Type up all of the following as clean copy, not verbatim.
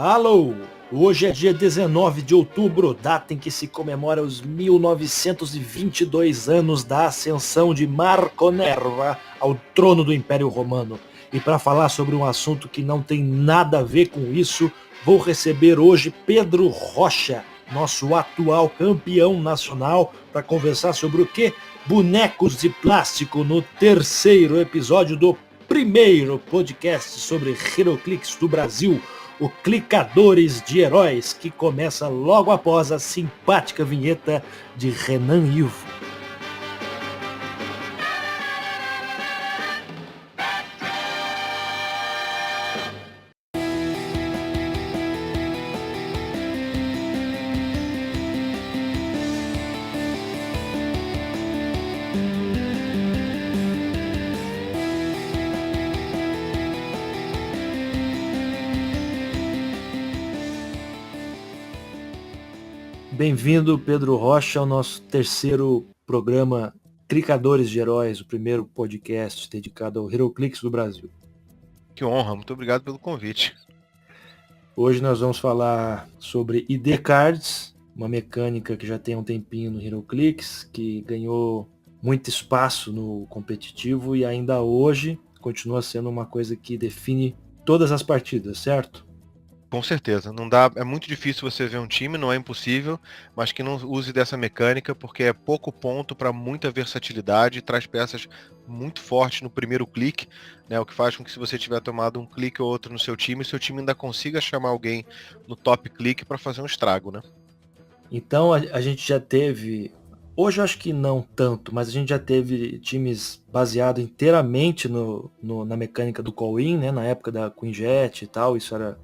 Alô! Hoje é dia 19 de outubro, data em que se comemora os 1922 anos da ascensão de Marco Nerva ao trono do Império Romano. E para falar sobre um assunto que não tem nada a ver com isso, vou receber hoje Pedro Rocha, nosso atual campeão nacional, para conversar sobre o quê? Bonecos de plástico no terceiro episódio do primeiro podcast sobre HeroClix do Brasil, o Clicadores de Heróis, que começa logo após a simpática vinheta de Renan Ivo. Bem-vindo, Pedro Rocha, ao nosso terceiro programa Clicadores de Heróis, o primeiro podcast dedicado ao HeroClix do Brasil. Que honra, muito obrigado pelo convite. Hoje nós vamos falar sobre ID Cards, uma mecânica que já tem um tempinho no HeroClix, que ganhou muito espaço no competitivo e ainda hoje continua sendo uma coisa que define todas as partidas, certo? Com certeza, não dá, é muito difícil você ver um time, não é impossível, mas que não use dessa mecânica porque é pouco ponto para muita versatilidade, traz peças muito fortes no primeiro clique, né, o que faz com que se você tiver tomado um clique ou outro no seu time ainda consiga chamar alguém no top clique para fazer um estrago, né? Então a gente já teve, hoje eu acho que não tanto, mas a gente já teve times baseados inteiramente na mecânica do call-in, né, na época da Queen Jet e tal, isso era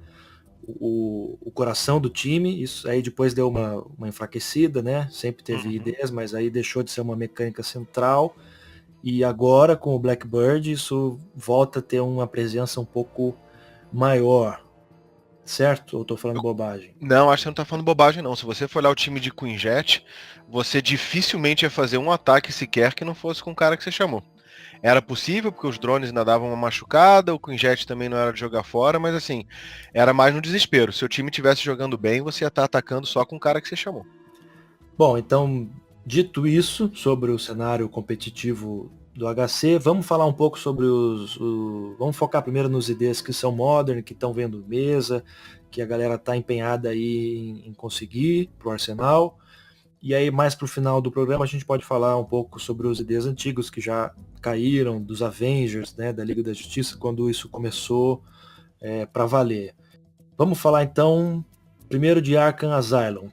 o coração do time. Isso aí depois deu uma enfraquecida, né? Sempre teve ideias, mas aí deixou de ser uma mecânica central. E agora com o Blackbird isso volta a ter uma presença um pouco maior. Certo? Ou tô falando bobagem? Não, acho que você não tá falando bobagem não. Se você for olhar o time de Queen Jet, você dificilmente ia fazer um ataque sequer que não fosse com o cara que você chamou. Era possível, porque os drones ainda davam uma machucada, o Queen Jet também não era de jogar fora, mas assim, era mais no desespero. Se o time estivesse jogando bem, você ia estar atacando só com o cara que você chamou. Bom, então, dito isso, sobre o cenário competitivo do HC, vamos falar um pouco sobre vamos focar primeiro nos IDs que são modern, que estão vendo mesa, que a galera está empenhada aí em conseguir pro Arsenal. E aí, mais pro final do programa, a gente pode falar um pouco sobre os IDs antigos que já caíram, dos Avengers, né, da Liga da Justiça, quando isso começou para valer. Vamos falar então primeiro de Arkham Asylum,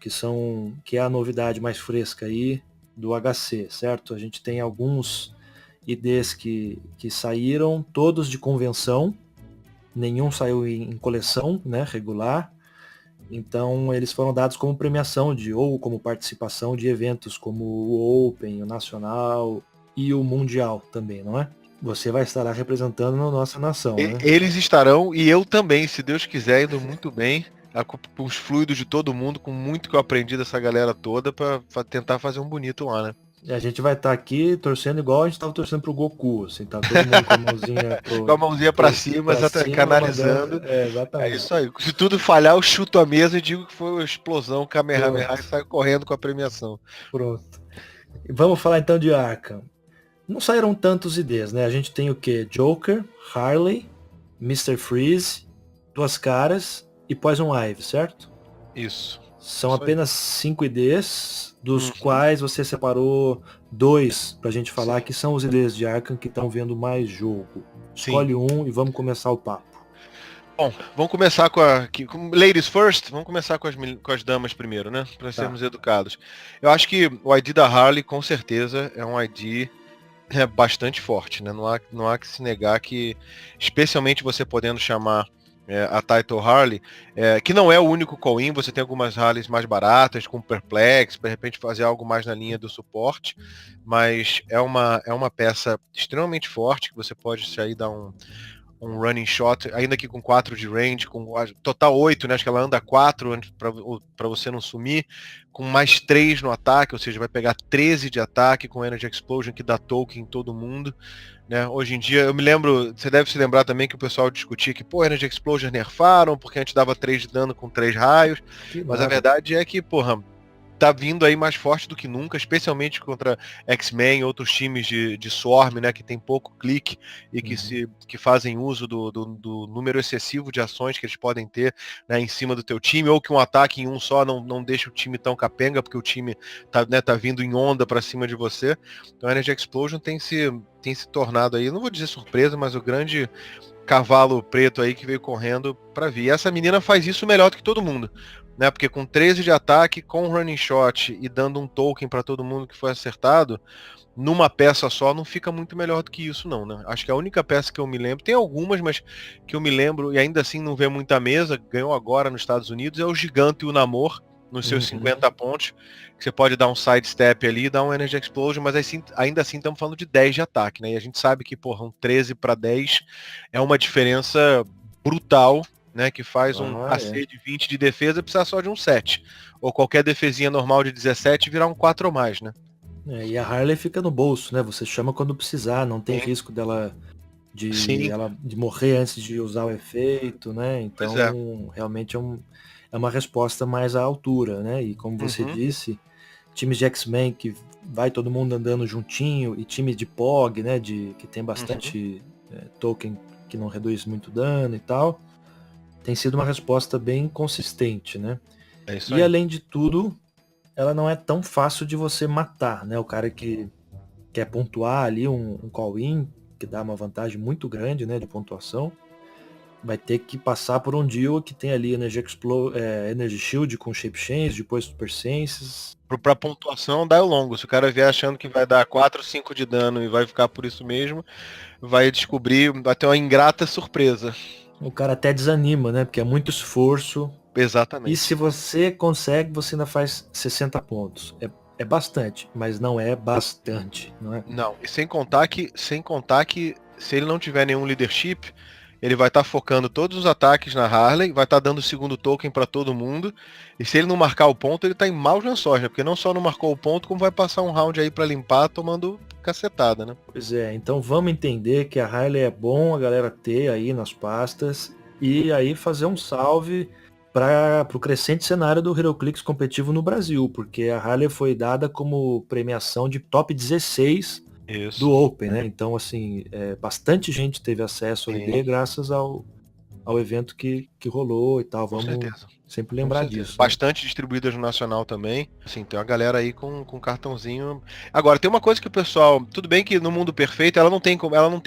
que é a novidade mais fresca aí do HC, certo? A gente tem alguns IDs que saíram, todos de convenção, nenhum saiu em coleção, né, regular. Então eles foram dados como premiação ou como participação de eventos como o Open, o Nacional e o Mundial também, não é? Você vai estar lá representando a nossa nação, né? Eles estarão, e eu também, se Deus quiser, indo muito bem, com os fluidos de todo mundo, com muito que eu aprendi dessa galera toda, para tentar fazer um bonito lá, né? E a gente vai estar aqui torcendo igual a gente estava torcendo pro Goku, assim, tá todo mundo com a mãozinha Com a mãozinha pra cima, canalizando. mandando, É exatamente. isso aí. Se tudo falhar, eu chuto a mesa e digo que foi uma explosão Kamehameha e Pronto, saio correndo com a premiação. pronto. E vamos falar então de Arkham. Não saíram tantos IDs, né? A gente tem o quê? Joker, Harley, Mr. Freeze, Duas Caras e Poison Ivy, certo? Isso. São Isso aí. apenas 5 IDs, dos Uhum. quais você separou 2 pra gente falar Sim. que são os IDs de Arkham que estão vendo mais jogo. Sim. Escolhe um e vamos começar o papo. Bom, vamos começar com ladies first. Vamos começar com as damas primeiro, né? Para Tá. sermos educados. Eu acho que o ID da Harley, com certeza, é um ID bastante forte, né? Não há que se negar que, especialmente você podendo chamar a Title Harley, que não é o único call-in, você tem algumas Harleys mais baratas, com Perplex, de repente fazer algo mais na linha do suporte, mas é uma peça extremamente forte, que você pode sair dar um running shot, ainda que com 4 de range, com total 8, né? Acho que ela anda 4 para você não sumir, com mais 3 no ataque, ou seja, vai pegar 13 de ataque com Energy Explosion, que dá token em todo mundo. Né? Hoje em dia, eu me lembro, você deve se lembrar também que o pessoal discutia que, pô, Energy Explosion nerfaram, porque a gente dava 3 de dano com 3 raios, mas a verdade é que, porra, tá vindo aí mais forte do que nunca, especialmente contra X-Men e outros times de Swarm, né, que tem pouco clique e que fazem uso do número excessivo de ações que eles podem ter, né, em cima do teu time, ou que um ataque em um só não deixa o time tão capenga, porque o time tá vindo em onda para cima de você. Então a Energy Explosion tem se tornado aí, não vou dizer surpresa, mas o grande cavalo preto aí que veio correndo para vir. E essa menina faz isso melhor do que todo mundo, né? Porque com 13 de ataque, com running shot e dando um token para todo mundo que foi acertado, numa peça só não fica muito melhor do que isso não, né? Acho que a única peça que eu me lembro, tem algumas, mas que eu me lembro e ainda assim não vê muita mesa, ganhou agora nos Estados Unidos, é o Gigante e o Namor, nos seus 50 pontos, que você pode dar um sidestep ali, dar um Energy Explosion, mas ainda assim estamos falando de 10 de ataque, né? E a gente sabe que, porra, um 13 para 10 é uma diferença brutal, né? Que faz um AC de 20 de defesa precisar só de um 7. Ou qualquer defesinha normal de 17 virar um 4 ou mais, né? E a Harley fica no bolso, né? Você chama quando precisar, não tem risco dela de morrer antes de usar o efeito, né? Então, realmente é uma resposta mais à altura, né? E como você disse, times de X-Men que vai todo mundo andando juntinho, e times de POG, né? Que tem bastante token que não reduz muito dano e tal, tem sido uma resposta bem consistente, né? É isso e aí. Além de tudo, ela não é tão fácil de você matar, né? O cara que quer pontuar ali um call-in, que dá uma vantagem muito grande, né, de pontuação, vai ter que passar por um deal que tem ali Energy Shield com Shape Change, depois Super Senses. Pra pontuação dá o longo. Se o cara vier achando que vai dar 4 ou 5 de dano e vai ficar por isso mesmo, vai descobrir, vai ter uma ingrata surpresa. O cara até desanima, né? Porque é muito esforço. Exatamente. E se você consegue, você ainda faz 60 pontos. É bastante, mas não é bastante, não é? Não, e sem contar que se ele não tiver nenhum leadership, ele vai estar focando todos os ataques na Harley, vai estar dando o segundo token para todo mundo, e se ele não marcar o ponto, ele tá em maus lençóis, né? Porque não só não marcou o ponto, como vai passar um round aí para limpar tomando cacetada, né? Pois é, então vamos entender que a Harley é bom a galera ter aí nas pastas, e aí fazer um salve para o crescente cenário do HeroClix competitivo no Brasil, porque a Harley foi dada como premiação de top 16 do Open, né? Então, assim, bastante gente teve acesso ao ID graças ao evento que rolou e tal. Vamos sempre lembrar disso. Né? Bastante distribuídas no Nacional também. Assim, tem uma galera aí com cartãozinho. Agora, tem uma coisa que o pessoal. Tudo bem que no mundo perfeito ela não tem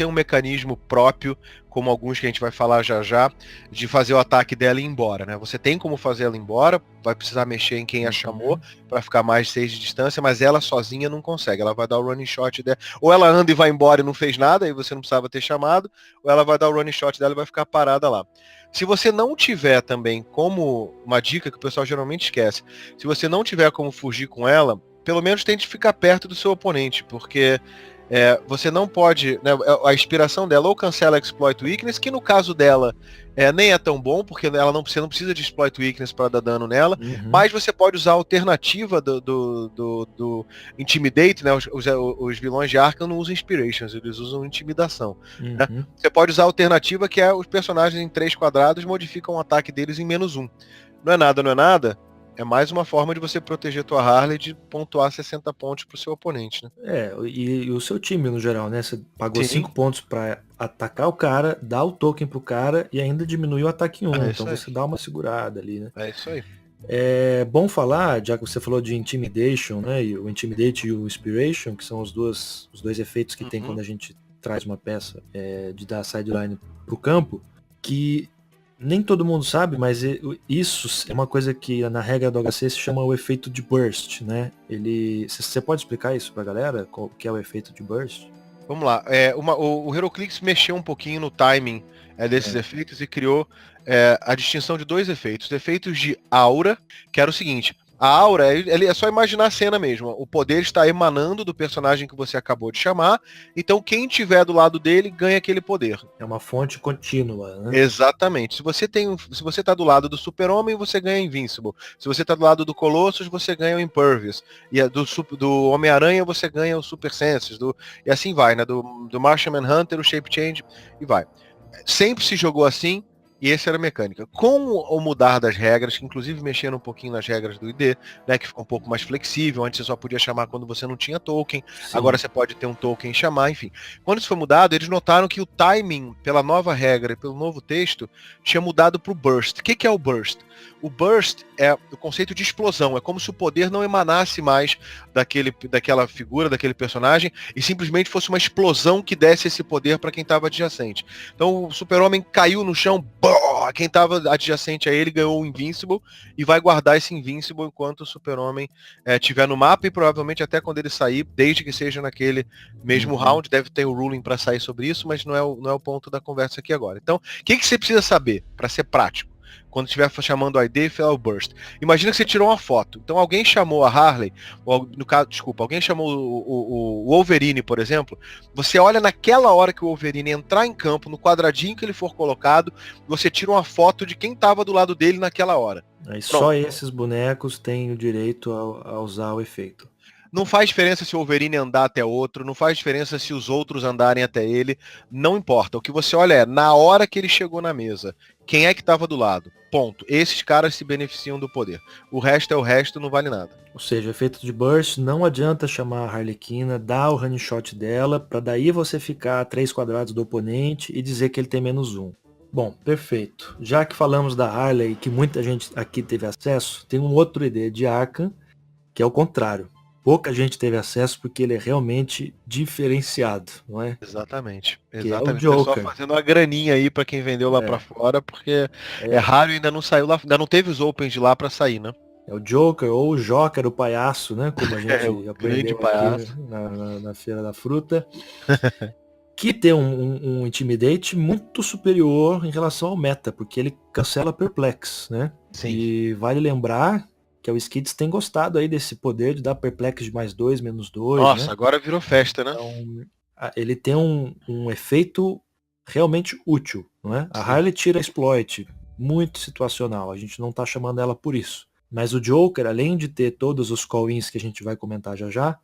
um mecanismo próprio, como alguns que a gente vai falar já, de fazer o ataque dela e ir embora, né? Você tem como fazer ela ir embora, vai precisar mexer em quem a chamou para ficar mais de 6 de distância, mas ela sozinha não consegue. Ela vai dar o running shot dela. Ou ela anda e vai embora e não fez nada, e você não precisava ter chamado, ou ela vai dar o running shot dela e vai ficar parada lá. Se você não tiver também como, uma dica que o pessoal geralmente esquece, se você não tiver como fugir com ela, pelo menos tente ficar perto do seu oponente, porque você não pode, né, a inspiração dela ou cancela Exploit Weakness, que no caso dela nem é tão bom, porque você não precisa de Exploit Weakness para dar dano nela, mas você pode usar a alternativa do Intimidate, né, os vilões de Arkham não usam Inspirations, eles usam Intimidação. Né? Você pode usar a alternativa que é os personagens em 3 quadrados modificam o ataque deles em -1. Não é nada, é mais uma forma de você proteger tua Harley de pontuar 60 pontos pro seu oponente, né? E o seu time no geral, né? Você pagou 5 pontos para atacar o cara, dar o token pro cara e ainda diminuir o ataque em 1. Então você dá uma segurada ali, né? É isso aí. É bom falar, já que você falou de Intimidation, né? E o Intimidate e o Inspiration, que são os dois efeitos que tem quando a gente traz uma peça de dar sideline pro campo, que nem todo mundo sabe, mas isso é uma coisa que na regra do HC se chama o efeito de burst, né? Você pode explicar isso pra galera? Qual que é o efeito de burst? Vamos lá. O HeroClix mexeu um pouquinho no timing desses efeitos e criou a distinção de 2 efeitos. Efeitos de aura, que era o seguinte: A aura, é só imaginar a cena mesmo. O poder está emanando do personagem que você acabou de chamar, então quem tiver do lado dele ganha aquele poder. É uma fonte contínua, né? Exatamente. Se você tá do lado do Super-Homem, você ganha Invincible. Se você tá do lado do Colossus, você ganha o Impervious. E do Homem-Aranha, você ganha o Super Senses. E assim vai, né? Do Martian Manhunter, o Shape Change, e vai. Sempre se jogou assim, e essa era a mecânica. Com o mudar das regras, que inclusive mexeram um pouquinho nas regras do ID, né, que ficou um pouco mais flexível, antes você só podia chamar quando você não tinha token, Sim. agora você pode ter um token e chamar, enfim. Quando isso foi mudado, eles notaram que o timing, pela nova regra e pelo novo texto, tinha mudado para o burst. O que é o burst? O burst é o conceito de explosão, é como se o poder não emanasse mais daquela figura, daquele personagem, e simplesmente fosse uma explosão que desse esse poder para quem estava adjacente. Então o Super-Homem caiu no chão, quem estava adjacente a ele ganhou o Invincible e vai guardar esse Invincible enquanto o Super-Homem estiver no mapa e provavelmente até quando ele sair, desde que seja naquele mesmo round, deve ter o ruling para sair sobre isso, mas não é o ponto da conversa aqui agora. Então, o que você precisa saber para ser prático? Quando estiver chamando o ID, falar o burst. Imagina que você tirou uma foto. Então alguém chamou a Harley, ou no caso, desculpa, alguém chamou o Wolverine, por exemplo. Você olha naquela hora que o Wolverine entrar em campo, no quadradinho que ele for colocado, você tira uma foto de quem estava do lado dele naquela hora. Aí só esses bonecos têm o direito a usar o efeito. Não faz diferença se o Wolverine andar até outro, não faz diferença se os outros andarem até ele, não importa. O que você olha é, na hora que ele chegou na mesa, quem é que estava do lado? Ponto. Esses caras se beneficiam do poder. O resto é o resto, não vale nada. Ou seja, efeito de burst, não adianta chamar a Harlequina, dar o honey shot dela, para daí você ficar a 3 quadrados do oponente e dizer que ele tem -1. Bom, perfeito. Já que falamos da Harley, que muita gente aqui teve acesso, tem um outro ID de Arkham, que é o contrário. Pouca gente teve acesso porque ele é realmente diferenciado, não é? Exatamente. Que Exatamente. é o O Joker. pessoal fazendo uma graninha aí para quem vendeu lá para fora, porque é raro e ainda não saiu lá, ainda não teve os opens de lá para sair, né? É o Joker ou o Joker, o palhaço, né? Como a gente o aprendeu palhaço. aqui na Feira da Fruta. Que tem um Intimidate muito superior em relação ao meta, porque ele cancela Perplex, né? Sim. E vale lembrar que o Skids tem gostado aí desse poder de dar Perplex de +2, -2. Nossa, né? agora virou festa, né? Então, ele tem um efeito realmente útil, não é? A Sim. Harley tira exploit, muito situacional, a gente não tá chamando ela por isso. Mas o Joker, além de ter todos os call-ins que a gente vai comentar já já,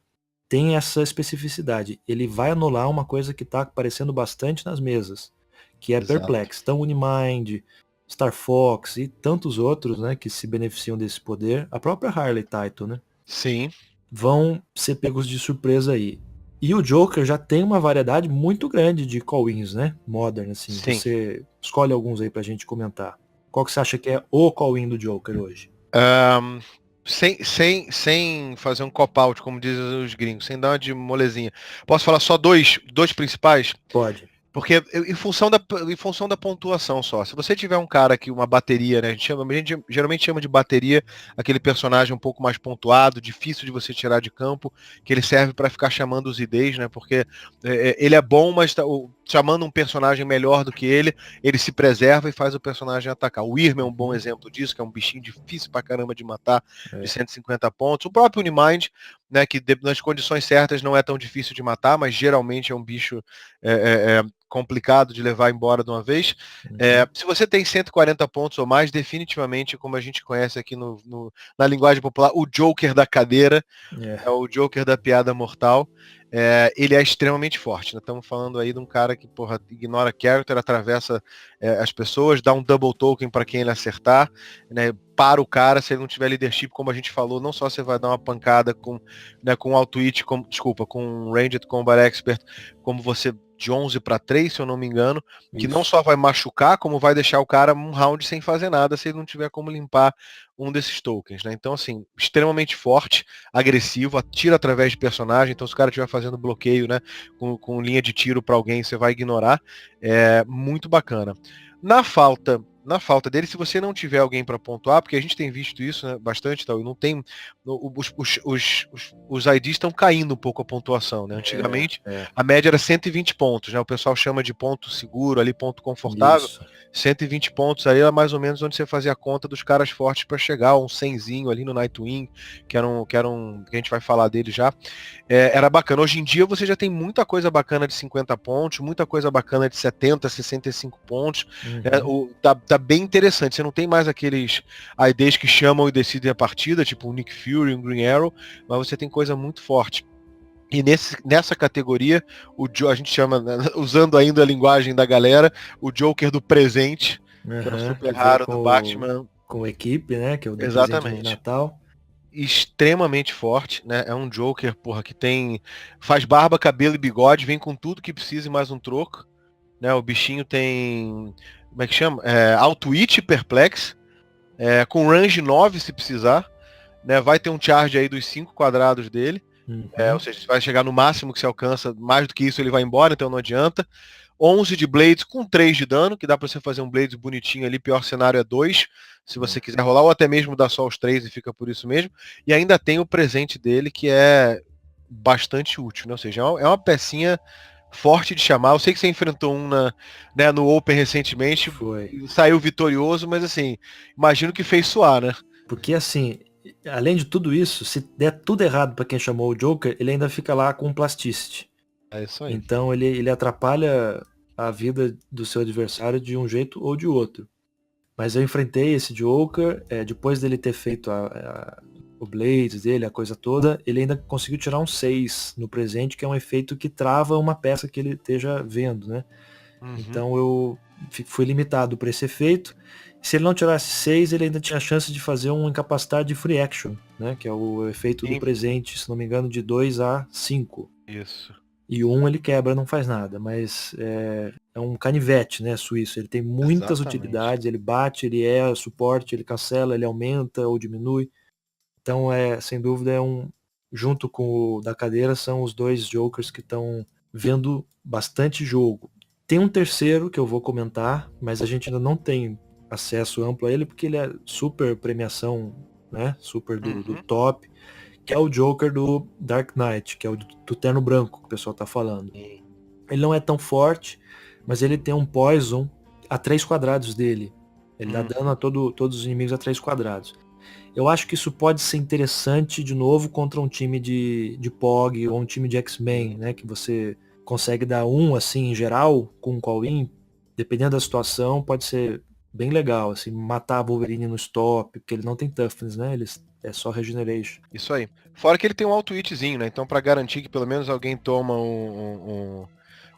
tem essa especificidade. Ele vai anular uma coisa que tá aparecendo bastante nas mesas, que é Exato. Perplex. Então Unimind, Star Fox e tantos outros, né, que se beneficiam desse poder, a própria Harley Title, né? Sim. Vão ser pegos de surpresa aí. E o Joker já tem uma variedade muito grande de call-ins, né? Modern, assim. Sim. Você escolhe alguns aí pra gente comentar. Qual que você acha que é o call-in do Joker hoje? Sem fazer um cop-out, como dizem os gringos, sem dar uma de molezinha. Posso falar só dois principais? Pode. Porque em função da pontuação só. Se você tiver um cara que uma bateria, né? A gente geralmente chama de bateria aquele personagem um pouco mais pontuado, difícil de você tirar de campo, que ele serve para ficar chamando os IDs, né? Porque ele é bom, mas chamando um personagem melhor do que ele se preserva e faz o personagem atacar. O Irma é um bom exemplo disso, que é um bichinho difícil pra caramba de matar, de 150 pontos. O próprio Unimind, né? Que nas condições certas não é tão difícil de matar, mas geralmente é um bicho complicado de levar embora de uma vez. Se você tem 140 pontos ou mais, definitivamente, como a gente conhece aqui na linguagem popular, o Joker da cadeira, é o Joker da piada mortal. Ele é extremamente forte. Né? Estamos falando aí de um cara que, porra, ignora character, atravessa as pessoas, dá um double token para quem ele acertar, né? Para o cara, se ele não tiver leadership, como a gente falou, não só você vai dar uma pancada com Auto-Hit, com Ranged Combat Expert, como você de 11 para 3, se eu não me engano, que não só vai machucar, como vai deixar o cara um round sem fazer nada, se ele não tiver como limpar um desses tokens, né? Então, assim, extremamente forte, agressivo, atira através de personagem, então se o cara estiver fazendo bloqueio, né, com linha de tiro para alguém, você vai ignorar. É muito bacana. Na falta na falta dele, se você não tiver alguém para pontuar, porque a gente tem visto isso, né, bastante, tal, e não tem. Os IDs estão caindo um pouco a pontuação, né? Antigamente a média era 120 pontos, né? O pessoal chama de ponto seguro, ali ponto confortável. Isso. 120 pontos aí era mais ou menos onde você fazia a conta dos caras fortes para chegar, um 100zinho ali no Nightwing, que a gente vai falar dele já. Era bacana. Hoje em dia você já tem muita coisa bacana de 50 pontos, muita coisa bacana de 70, 65 pontos. Tá bem interessante. Você não tem mais aqueles IDs que chamam e decidem a partida, tipo o Nick Fury, um Green Arrow, mas você tem coisa muito forte. E nessa categoria, a gente chama, né, usando ainda a linguagem da galera, o Joker do presente, que é o super raro do Batman. Com equipe, né? Que é o do presente de Natal. Extremamente forte, né? É um Joker, porra, que faz barba, cabelo e bigode, vem com tudo que precisa e mais um troco. Né? O bichinho tem. Como é que chama? Auto-Hit Perplex. Com range 9 se precisar. Né? Vai ter um charge aí dos 5 quadrados dele. Ou seja, vai chegar no máximo que se alcança, mais do que isso ele vai embora, então não adianta. 11 de Blades com 3 de dano, que dá pra você fazer um Blades bonitinho ali, pior cenário é 2, se você quiser rolar, ou até mesmo dar só os 3 e fica por isso mesmo. E ainda tem o presente dele, que é bastante útil, né? Ou seja, é uma pecinha forte de chamar. Eu sei que você enfrentou no Open recentemente, saiu vitorioso, mas assim, imagino que fez suar, né? Porque assim, além de tudo isso, se der tudo errado para quem chamou o Joker, ele ainda fica lá com plasticity. É isso aí. Então ele atrapalha a vida do seu adversário de um jeito ou de outro. Mas eu enfrentei esse Joker, depois dele ter feito o Blades dele, a coisa toda, ele ainda conseguiu tirar um 6 no presente, que é um efeito que trava uma peça que ele esteja vendo, né? Então eu fui limitado por esse efeito. Se ele não tirasse 6, ele ainda tinha a chance de fazer um incapacitar de free action, né? Que é o efeito do presente, se não me engano, de 2 a 5. Isso. E 1 ele quebra, não faz nada, mas é um canivete, né, suíço. Ele tem muitas utilidades, ele bate, ele suporte, ele cancela, ele aumenta ou diminui. Então, sem dúvida, junto com o da cadeira, são os dois Jokers que estão vendo bastante jogo. Tem um terceiro que eu vou comentar, mas a gente ainda não tem acesso amplo a ele, porque ele é super premiação, né, super do top, que é o Joker do Dark Knight, que é o do terno branco que o pessoal tá falando. Ele não é tão forte, mas ele tem um poison a 3 quadrados dele. Ele dá dano a todos os inimigos a 3 quadrados. Eu acho que isso pode ser interessante, de novo, contra um time de POG ou um time de X-Men, né? Que você consegue dar assim, em geral, com um call-in, dependendo da situação, pode ser bem legal, assim, matar a Wolverine no stop, porque ele não tem toughness, né? É só regeneration. Isso aí. Fora que ele tem um auto-hitzinho, né? Então, pra garantir que pelo menos alguém toma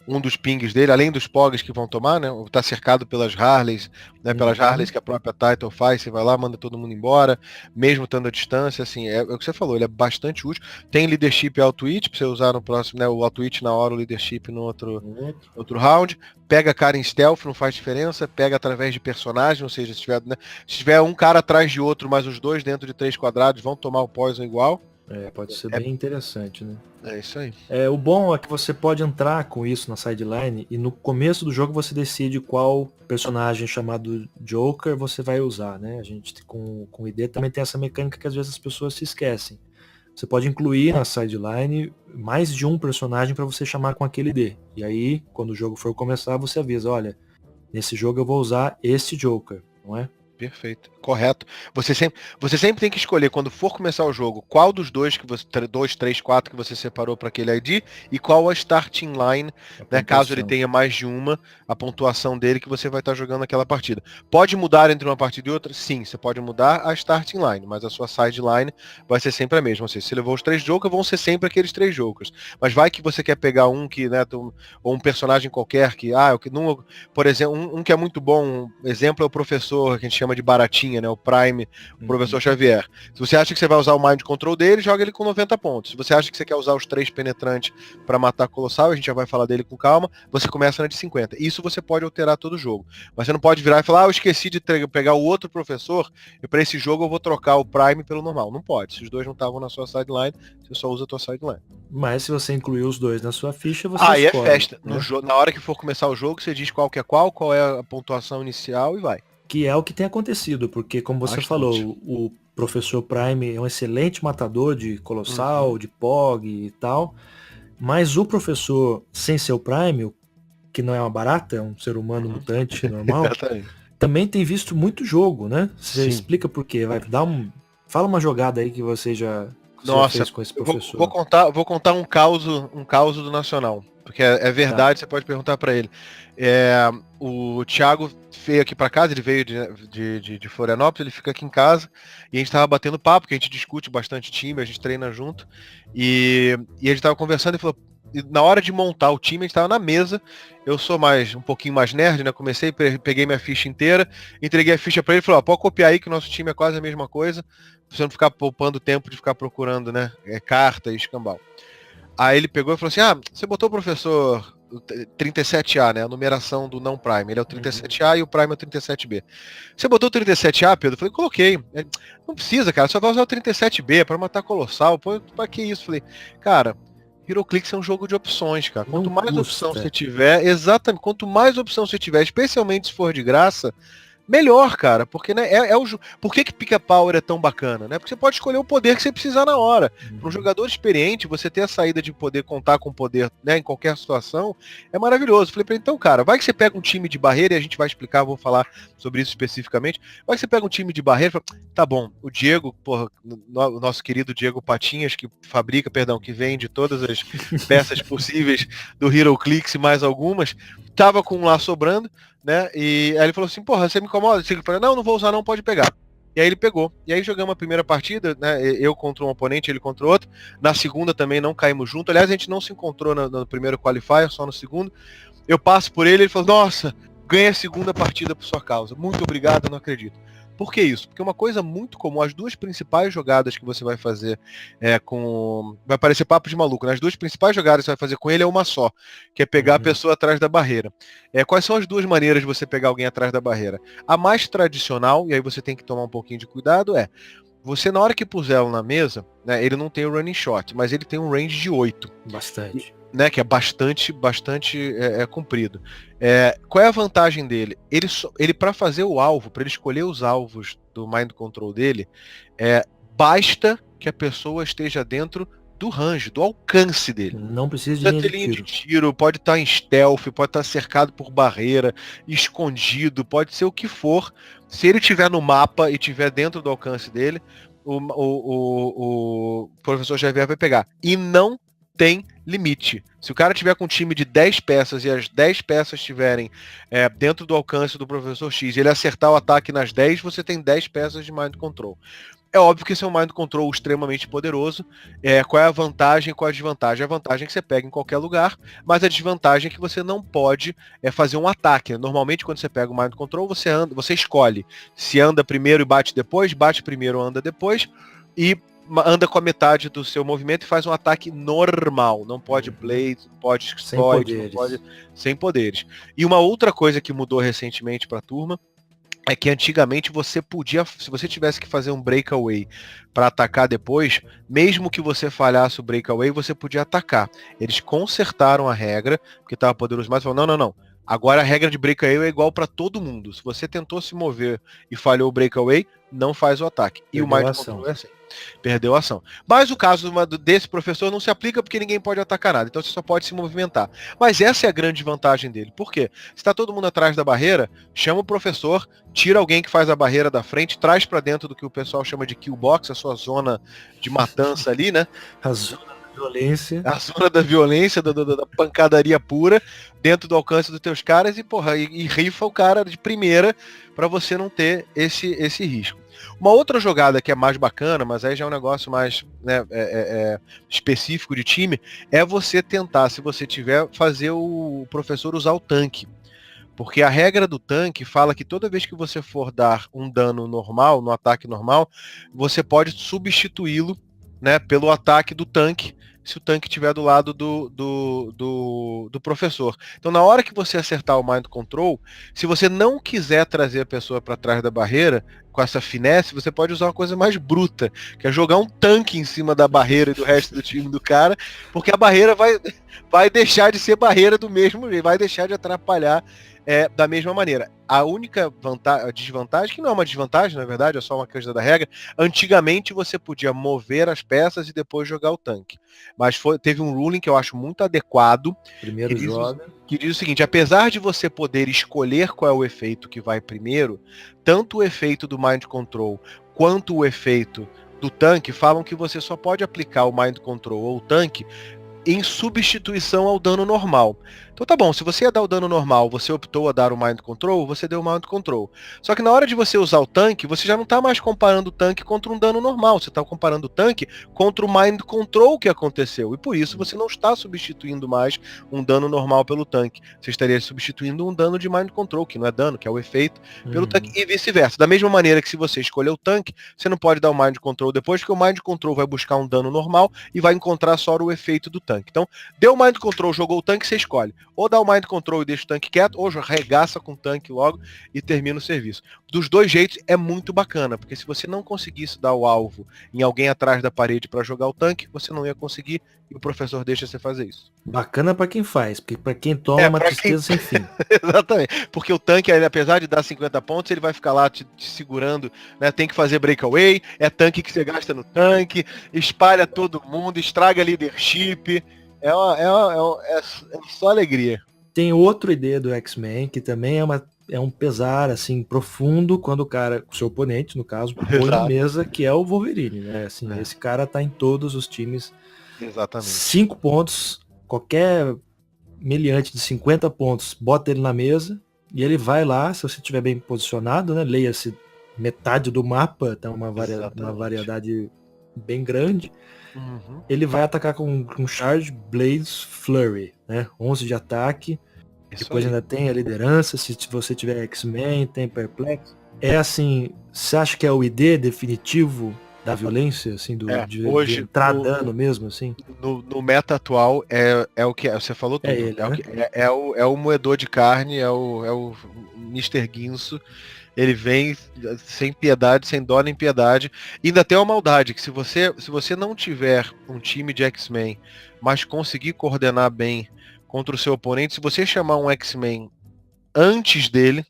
um dos pings dele, além dos pogs que vão tomar, né? Tá cercado pelas Harleys, né? Pelas Harleys que a própria Title faz, você vai lá, manda todo mundo embora, mesmo estando à distância, assim, é o que você falou, ele é bastante útil. Tem leadership e auto-hit pra você usar no próximo, né? O auto-hit na hora, o leadership no outro round. Pega cara em stealth, não faz diferença, pega através de personagem, ou seja, se tiver um cara atrás de outro, mas os dois dentro de 3 quadrados vão tomar o poison igual. Pode ser bem interessante, né? É isso aí. O bom é que você pode entrar com isso na sideline e no começo do jogo você decide qual personagem chamado Joker você vai usar, né? A gente com o ID também tem essa mecânica que às vezes as pessoas se esquecem. Você pode incluir na sideline mais de um personagem para você chamar com aquele ID. E aí, quando o jogo for começar, você avisa, olha, nesse jogo eu vou usar esse Joker, não é? Perfeito, correto. Você sempre tem que escolher, quando for começar o jogo, qual dos dois, 2, 3, 4 que você separou para aquele ID e qual a starting line, né, caso ele tenha mais de uma, a pontuação dele que você vai estar jogando aquela partida. Pode mudar entre uma partida e outra? Sim, você pode mudar a starting line, mas a sua sideline vai ser sempre a mesma. Ou seja, se levou os 3 jokers, vão ser sempre aqueles 3 jokers. Mas vai que você quer pegar um que, né, ou um personagem qualquer que, por exemplo, um que é muito bom, um exemplo é o professor, que a gente chama de baratinha, né? O Prime, o professor Xavier. Se você acha que você vai usar o Mind Control dele, joga ele com 90 pontos. Se você acha que você quer usar os 3 penetrantes para matar Colossal, a gente já vai falar dele com calma, você começa na de 50. Isso você pode alterar todo o jogo. Mas você não pode virar e falar, eu esqueci de pegar o outro professor, e para esse jogo eu vou trocar o Prime pelo normal. Não pode. Se os dois não estavam na sua sideline, você só usa a tua sideline. Mas se você incluir os dois na sua ficha, você escolhe. Aí é festa. Né? Na hora que for começar o jogo, você diz qual é a pontuação inicial e vai. Que é o que tem acontecido, porque como você Bastante. falou, o professor Prime é um excelente matador de Colossal, Uhum. de Pog e tal, mas o professor sem seu Prime, que não é uma barata, é um ser humano Uhum. mutante normal, Exatamente. também tem visto muito jogo, né? Você Sim. explica por quê? Vai dar um. Fala uma jogada aí que você já Nossa, fez com esse eu vou professor. contar um caos do Nacional. Porque é Tá. verdade, você pode perguntar pra ele. O Thiago veio aqui pra casa, ele veio de Florianópolis, ele fica aqui em casa, e a gente tava batendo papo, que a gente discute bastante time, a gente treina junto, e a gente tava conversando e falou, e na hora de montar o time, a gente tava na mesa, eu sou um pouquinho mais nerd, né? Comecei, peguei minha ficha inteira, entreguei a ficha pra ele e falou, ó, pode copiar aí que o nosso time é quase a mesma coisa, pra você não ficar poupando tempo de ficar procurando, né? Carta e escambau. Aí ele pegou e falou assim: ah, você botou o professor 37A, né? A numeração do não Prime. Ele é o Uhum. 37A e o Prime é o 37B. Você botou o 37A, Pedro? Eu falei, coloquei. Ele, não precisa, cara, só vai usar o 37B para matar Colossal. Pô, pra que isso? Eu falei, cara, HeroClix é um jogo de opções, cara. Não Quanto mais opção você custa. tiver, exatamente, quanto mais opção você tiver, especialmente se for de graça, melhor, cara, porque né, por que Pica Power é tão bacana, né? Porque você pode escolher o poder que você precisar na hora. Para um Uhum. jogador experiente, você ter a saída de poder contar com poder, né, em qualquer situação, é maravilhoso. Falei pra ele, então, cara, vai que você pega um time de barreira e a gente vai explicar, vou falar sobre isso especificamente. Vai que você pega um time de barreira, e fala, tá bom, o Diego, porra, o nosso querido Diego Patinhas, que fabrica, perdão, que vende todas as peças possíveis do HeroClix e mais algumas, tava com um lá sobrando, né? E aí ele falou assim, porra, você me incomoda? Eu falei, não vou usar não, pode pegar. E aí ele pegou. E aí jogamos a primeira partida, né? Eu contra um oponente, ele contra outro. Na segunda também não caímos junto. Aliás, a gente não se encontrou no primeiro qualifier, só no segundo. Eu passo por ele, ele falou, nossa, ganha a segunda partida por sua causa. Muito obrigado, eu não acredito. Por que isso? Porque uma coisa muito comum, as duas principais jogadas que você vai fazer com. Vai parecer papo de maluco, né? As duas principais jogadas que você vai fazer com ele é uma só, que é pegar a Uhum. pessoa atrás da barreira. Quais são as duas maneiras de você pegar alguém atrás da barreira? A mais tradicional, e aí você tem que tomar um pouquinho de cuidado, você na hora que puser ela na mesa, né, ele não tem o running shot, mas ele tem um range de 8, Bastante. né, que é bastante comprido. Qual é a vantagem dele? Ele para fazer o alvo, para ele escolher os alvos do mind control dele, basta que a pessoa esteja dentro do range, do alcance dele. Não precisa de Pode linha ter de linha de tiro. tiro, pode estar em stealth, pode estar cercado por barreira, escondido, pode ser o que for. Se ele estiver no mapa e estiver dentro do alcance dele, o professor Xavier vai pegar. E não tem limite. Se o cara tiver com um time de 10 peças e as 10 peças estiverem dentro do alcance do professor X e ele acertar o ataque nas 10, você tem 10 peças de mind control. É óbvio que esse é um mind control extremamente poderoso. Qual é a vantagem e qual é a desvantagem? A vantagem é que você pega em qualquer lugar, mas a desvantagem é que você não pode fazer um ataque. Normalmente, quando você pega o mind control, você escolhe se anda primeiro e bate primeiro ou anda depois, e anda com a metade do seu movimento e faz um ataque normal. Não pode Uhum. blade, não pode Sem exploit, não pode poderes. sem poderes. E uma outra coisa que mudou recentemente para a turma é que antigamente você podia, se você tivesse que fazer um breakaway para atacar depois, mesmo que você falhasse o breakaway, você podia atacar. Eles consertaram a regra, porque estava poderoso mais, falaram, não. Agora a regra de breakaway é igual para todo mundo. Se você tentou se mover e falhou o breakaway, não faz o ataque. E o Perdeu mind a control ação. é assim. Perdeu a ação. Mas o caso desse professor não se aplica porque ninguém pode atacar nada. Então você só pode se movimentar. Mas essa é a grande vantagem dele. Por quê? Se está todo mundo atrás da barreira, chama o professor, tira alguém que faz a barreira da frente, traz para dentro do que o pessoal chama de kill box, a sua zona de matança ali, né? A zona da violência. A zona da violência, da pancadaria pura, dentro do alcance dos teus caras e rifa o cara de primeira para você não ter esse risco. Uma outra jogada que é mais bacana, mas aí já é um negócio mais né, específico de time, é você tentar, se você tiver, fazer o professor usar o tanque. Porque a regra do tanque fala que toda vez que você for dar um dano normal, no ataque normal, você pode substituí-lo, né, pelo ataque do tanque, se o tanque estiver do lado do professor. Então, na hora que você acertar o Mind Control, se você não quiser trazer a pessoa para trás da barreira, com essa finesse, você pode usar uma coisa mais bruta, que é jogar um tanque em cima da barreira e do resto do time do cara, porque a barreira vai deixar de ser barreira do mesmo jeito, vai deixar de atrapalhar da mesma maneira. A única desvantagem, que não é uma desvantagem, na verdade, é só uma questão da regra, antigamente você podia mover as peças e depois jogar o tanque. Mas teve um ruling que eu acho muito adequado, Primeiro joga. que diz o seguinte: apesar de você poder escolher qual é o efeito que vai primeiro, tanto o efeito do Mind Control quanto o efeito do tanque falam que você só pode aplicar o Mind Control ou o tanque em substituição ao dano normal. Então tá bom, se você ia dar o dano normal, você optou a dar o Mind Control, você deu o Mind Control. Só que na hora de você usar o tanque, você já não está mais comparando o tanque contra um dano normal, você está comparando o tanque contra o Mind Control que aconteceu. E por isso você não está substituindo mais um dano normal pelo tanque. Você estaria substituindo um dano de Mind Control, que não é dano, que é o efeito, pelo tanque, e vice-versa. Da mesma maneira que se você escolher o tanque, você não pode dar o Mind Control depois, porque o Mind Control vai buscar um dano normal e vai encontrar só o efeito do tanque. Então, deu o Mind Control, jogou o tanque, você escolhe. Ou dá o Mind Control e deixa o tanque quieto, ou arregaça com o tanque logo e termina o serviço. Dos dois jeitos é muito bacana, porque se você não conseguisse dar o alvo em alguém atrás da parede para jogar o tanque, você não ia conseguir e o professor deixa você fazer isso. Bacana para quem faz, porque para quem toma é uma tristeza sem fim. Exatamente, porque o tanque, apesar de dar 50 pontos, ele vai ficar lá te segurando, né? Tem que fazer breakaway, é tanque que você gasta no tanque, espalha todo mundo, estraga leadership, é só alegria. Tem outra ideia do X-Men, que também é um pesar assim profundo quando o cara, o seu oponente, no caso, põe na mesa, que é o Wolverine, né? Assim, esse cara tá em todos os times. Exatamente. 5 pontos, qualquer meliante de 50 pontos, bota ele na mesa e ele vai lá, se você estiver bem posicionado, né? Leia-se metade do mapa, tem uma variedade bem grande. Uhum. Ele vai atacar com Charge, Blaze, Flurry, né? 11 de ataque. Isso depois aí. ainda tem a liderança, se você tiver X-Men, tem Perplex. É assim, você acha que é o ID definitivo da violência, assim, hoje, de entrar dano mesmo, assim? No meta atual é o que é, você falou tudo. Ele, né? É o moedor de carne, é o Mr. Guinso. Ele vem sem piedade, sem dó nem piedade. E ainda tem uma maldade, que se você não tiver um time de X-Men, mas conseguir coordenar bem contra o seu oponente, se você chamar um X-Men antes dele,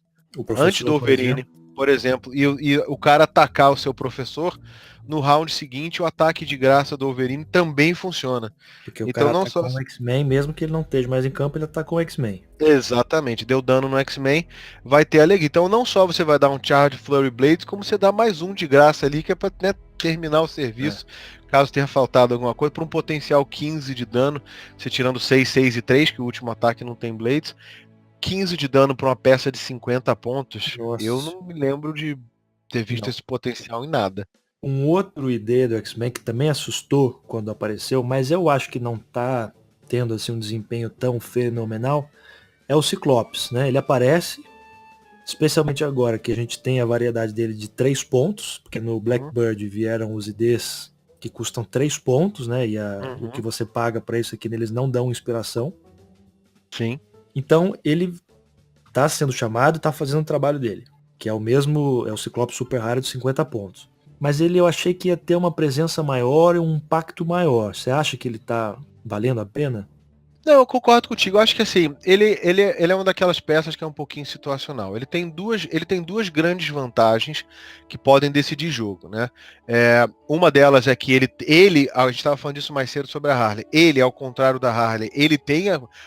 antes do Wolverine, por exemplo, e o cara atacar o seu professor, no round seguinte o ataque de graça do Wolverine também funciona. Porque o cara tá com o X-Men, mesmo que ele não esteja mais em campo, ele tá com o X-Men. Exatamente, deu dano no X-Men, vai ter alegria. Então não só você vai dar um Charge Flurry Blades, como você dá mais um de graça ali, que é pra, né, terminar o serviço, caso tenha faltado alguma coisa, para um potencial 15 de dano, você tirando 6, 6 e 3, que o último ataque não tem Blades, 15 de dano para uma peça de 50 pontos. Nossa. Eu não me lembro de ter visto esse potencial em nada. Um outro ID do X-Men que também assustou quando apareceu, mas eu acho que não tá tendo assim um desempenho tão fenomenal, é o Ciclopes, né? Ele aparece, especialmente agora que a gente tem a variedade dele de 3 pontos, porque no Blackbird vieram os IDs que custam 3 pontos, né? E o que você paga para isso aqui neles não dão inspiração. Sim. Então ele tá sendo chamado e tá fazendo o trabalho dele, que é o Ciclope Super Raro de 50 pontos. Mas eu achei que ia ter uma presença maior e um impacto maior. Você acha que ele tá valendo a pena? Não, eu concordo contigo. Eu acho que assim, ele é uma daquelas peças que é um pouquinho situacional. Ele tem duas grandes vantagens que podem decidir jogo, né? Uma delas é que a gente estava falando disso mais cedo sobre a Harley. Ele, ao contrário da Harley, ele tem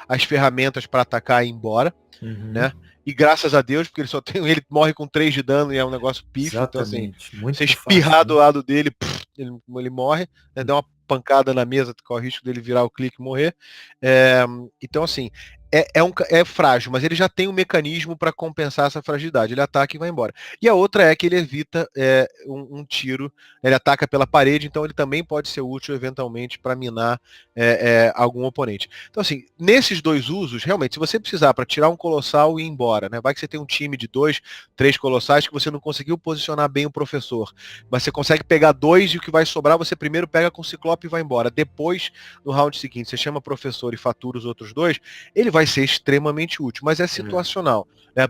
as ferramentas para atacar e ir embora, né? E graças a Deus, porque ele morre com 3 de dano e é um negócio pífio. Então assim, você espirrar do lado dele, ele morre, né? Dá uma pancada na mesa, corre o risco dele virar o clique e morrer. Então assim, é frágil, mas ele já tem um mecanismo para compensar essa fragilidade. Ele ataca e vai embora. E a outra é que ele evita um tiro, ele ataca pela parede, então ele também pode ser útil eventualmente para minar algum oponente. Então assim, nesses dois usos, realmente, se você precisar para tirar um colossal e ir embora, né? Vai que você tem um time de 2, 3 colossais que você não conseguiu posicionar bem o professor, mas você consegue pegar 2 e o que vai sobrar você primeiro pega com o Ciclope e vai embora. Depois, no round seguinte, você chama o professor e fatura os outros 2, ele vai vai ser extremamente útil, mas é situacional.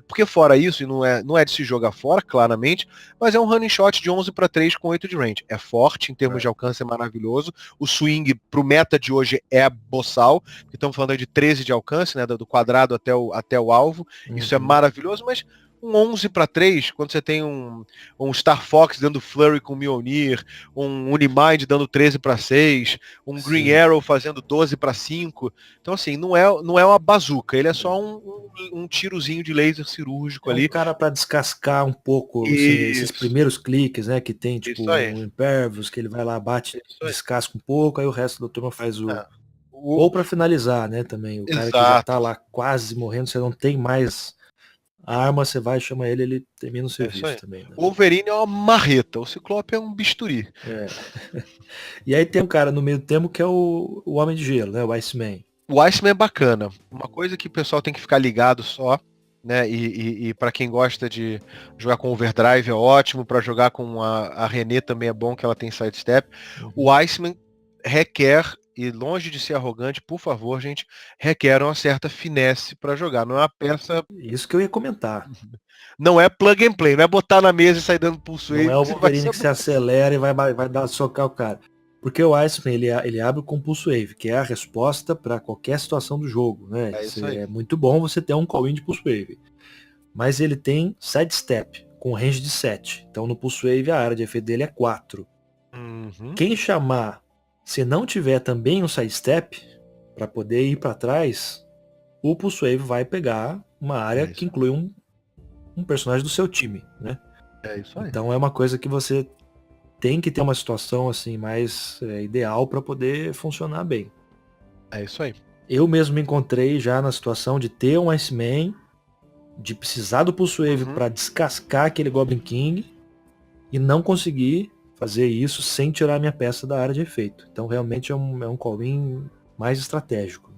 Porque fora isso, e não é de se jogar fora, claramente, mas é um running shot de 11-3 com 8 de range. É forte, em termos de alcance é maravilhoso. O swing pro meta de hoje é boçal, estamos falando aí de 13 de alcance, né, do quadrado até o alvo. Isso é maravilhoso, mas um 11-3, quando você tem um Star Fox dando flurry com Mjolnir, um Unimind dando 13-6, um Green Arrow fazendo 12-5. Então, assim, não é uma bazuca, ele é só um tirozinho de laser cirúrgico ali. Um cara para descascar um pouco assim, esses primeiros cliques, né? Que tem, tipo, um Impervious, que ele vai lá, bate, descasca um pouco, aí o resto da turma faz ou para finalizar, né, também. O cara que já tá lá quase morrendo, você não tem mais a arma, você vai, chama ele, ele termina o serviço também. Né? O Wolverine é uma marreta, o Ciclope é um bisturi. E aí tem um cara no meio do termo que é o Homem de Gelo, né, o Iceman. O Iceman é bacana. Uma coisa que o pessoal tem que ficar ligado só, né? E para quem gosta de jogar com Overdrive é ótimo, para jogar com a René também é bom, que ela tem sidestep. O Iceman requer, e longe de ser arrogante, por favor, gente, requer uma certa finesse para jogar. Não é uma peça... Isso que eu ia comentar. Não é plug and play, não é botar na mesa e sair dando pulso. Não é o Wolverine que se acelera e vai dar socar o cara. Porque o Iceman, ele abre com Pulse Wave, que é a resposta para qualquer situação do jogo, né? É muito bom você ter um call-in de Pulse Wave. Mas ele tem sidestep, com range de 7. Então no Pulse Wave a área de efeito dele é 4. Quem chamar, se não tiver também um sidestep, para poder ir para trás, o Pulse Wave vai pegar uma área que inclui um personagem do seu time, né? É isso aí. Então é uma coisa que você tem que ter uma situação assim mais ideal para poder funcionar bem. É isso aí. Eu mesmo me encontrei já na situação de ter um Iceman, de precisar do Pulse Wave para descascar aquele Goblin King e não conseguir fazer isso sem tirar a minha peça da área de efeito. Então realmente é um call-in mais estratégico.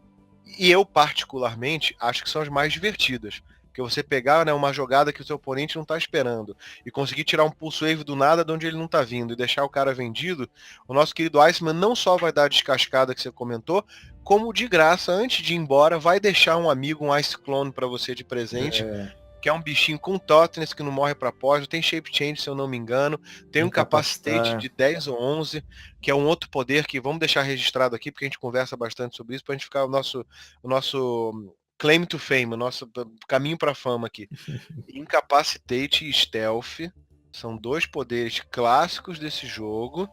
E eu particularmente acho que são as mais divertidas. Porque você pegar, né, uma jogada que o seu oponente não está esperando e conseguir tirar um Pulse Wave do nada de onde ele não está vindo e deixar o cara vendido, o nosso querido Iceman não só vai dar a descascada que você comentou, como de graça, antes de ir embora, vai deixar um amigo, um Ice Clone para você de presente, que é um bichinho com Toughness que não morre para pós, tem Shape Change, se eu não me engano, tem um Capacitate de 10 ou 11, que é um outro poder que vamos deixar registrado aqui, porque a gente conversa bastante sobre isso, para a gente ficar o nosso claim to fame, o nosso caminho para fama aqui. Incapacitate e Stealth são dois poderes clássicos desse jogo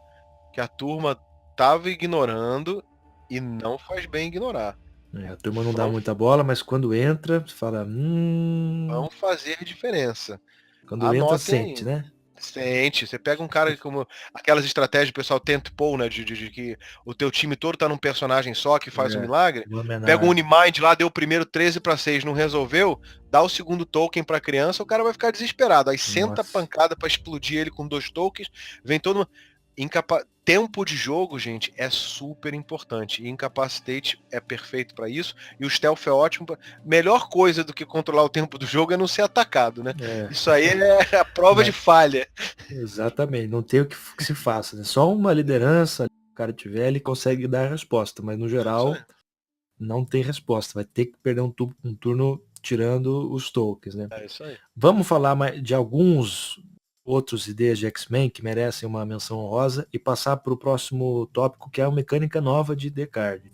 que a turma tava ignorando e não faz bem ignorar. A turma não dá muita bola, mas quando entra, você fala... Vão fazer diferença. Quando entra, sente, né? Sente. Você pega um cara como aquelas estratégias, o pessoal tenta pôr, né? De que o teu time todo tá num personagem só que faz um milagre. Pega um Unimind lá, deu o primeiro 13-6, não resolveu, dá o segundo token pra criança, o cara vai ficar desesperado. Aí senta a pancada pra explodir ele com 2 tokens, vem todo mundo. Tempo de jogo, gente, é super importante. E Incapacitate é perfeito para isso. E o Stealth é ótimo. Melhor coisa do que controlar o tempo do jogo é não ser atacado, né? Isso aí é a prova de falha. Exatamente. Não tem o que se faça. Né? Só uma liderança, o cara tiver, ele consegue dar a resposta. Mas no geral, não tem resposta. Vai ter que perder um turno tirando os tokens, né? É isso aí. Vamos falar de alguns outros ideias de X-Men que merecem uma menção honrosa e passar para o próximo tópico, que é a mecânica nova de D-Card.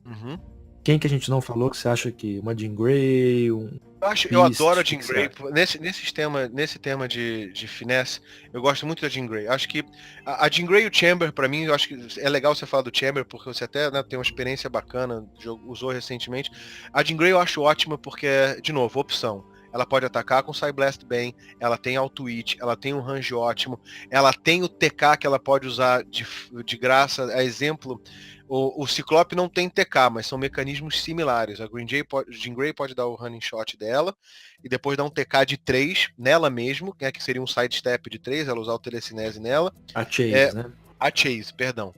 Quem que a gente não falou que você acha que uma Jean Grey, eu adoro a Jean Grey. Nesse tema de finesse, eu gosto muito da Jean Grey. Acho que a Jean Grey e o Chamber, pra mim, eu acho que é legal você falar do Chamber, porque você até, né, tem uma experiência bacana, usou recentemente. A Jean Grey eu acho ótima porque, de novo, opção. Ela pode atacar com Psyblast bem, ela tem Auto-Hit, ela tem um range ótimo, ela tem o TK que ela pode usar de graça. A exemplo, o Ciclope não tem TK, mas são mecanismos similares. A Jean Grey pode dar o running shot dela e depois dar um TK de 3 nela mesmo, né, que seria um sidestep de 3, ela usar o telecinese nela. A Chase, né? A Chase, perdão.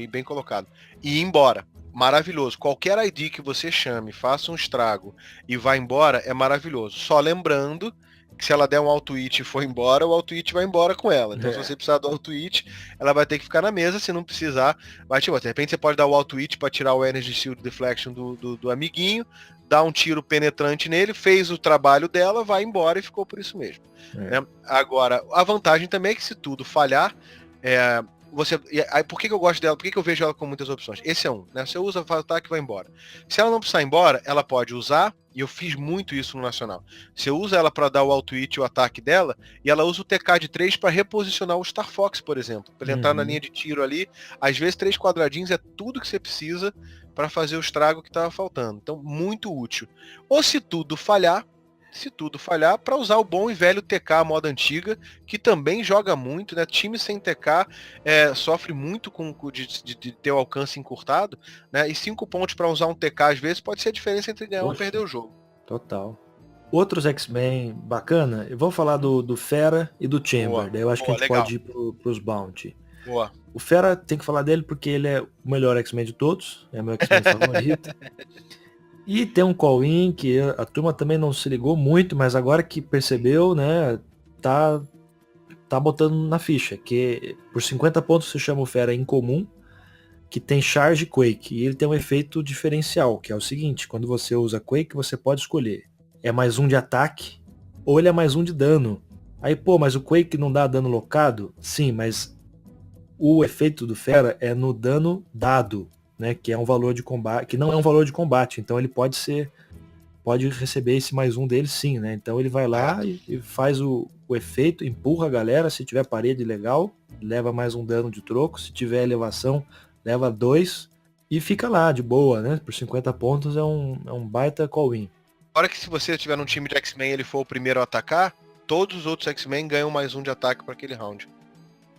Bem colocado. E ir embora. Maravilhoso. Qualquer ID que você chame, faça um estrago e vá embora, é maravilhoso. Só lembrando que se ela der um auto-hit e for embora, o auto-hit vai embora com ela. Então se você precisar do auto-hit, ela vai ter que ficar na mesa, se não precisar, vai te botar. De repente você pode dar o auto-hit para tirar o Energy Shield Deflection do amiguinho, dar um tiro penetrante nele, fez o trabalho dela, vai embora e ficou por isso mesmo. Né? Agora, a vantagem também é que se tudo falhar, por que eu gosto dela? Por que eu vejo ela com muitas opções? Esse é um, né? Você usa, faz ataque e vai embora. Se ela não precisar ir embora, ela pode usar, e eu fiz muito isso no Nacional. Você usa ela para dar o auto-hit, o ataque dela, e ela usa o TK de 3 para reposicionar o Star Fox, por exemplo. Para ele entrar na linha de tiro ali. Às vezes 3 quadradinhos é tudo que você precisa para fazer o estrago que estava faltando. Então, muito útil. Ou se tudo falhar, para usar o bom e velho TK moda antiga, que também joga muito, né? Time sem TK sofre muito de ter o alcance encurtado, né? E 5 pontos para usar um TK às vezes pode ser a diferença entre ganhar ou perder o jogo. Total. Outros X-Men bacana, eu vou falar do Fera e do Chamber, daí eu acho que a gente pode ir pros Bounty. Boa. O Fera tem que falar dele porque ele é o melhor X-Men de todos, é meu X-Men favorito. E tem um call-in que a turma também não se ligou muito, mas agora que percebeu, né, tá botando na ficha, que por 50 pontos se chama o Fera Incomum, que tem Charge Quake, e ele tem um efeito diferencial, que é o seguinte, quando você usa Quake, você pode escolher, é mais 1 de ataque, ou ele é mais 1 de dano. Aí, pô, mas o Quake não dá dano locado? Sim, mas o efeito do Fera é no dano dado, né, que é um valor de combate, que não é um valor de combate, então ele pode receber esse mais 1 dele sim, né? Então ele vai lá e faz o efeito, empurra a galera, se tiver parede legal, leva mais 1 dano de troco, se tiver elevação, leva 2 e fica lá de boa, né? Por 50 pontos é um baita call-in. Agora que se você estiver num time de X-Men e ele for o primeiro a atacar, todos os outros X-Men ganham mais 1 de ataque para aquele round.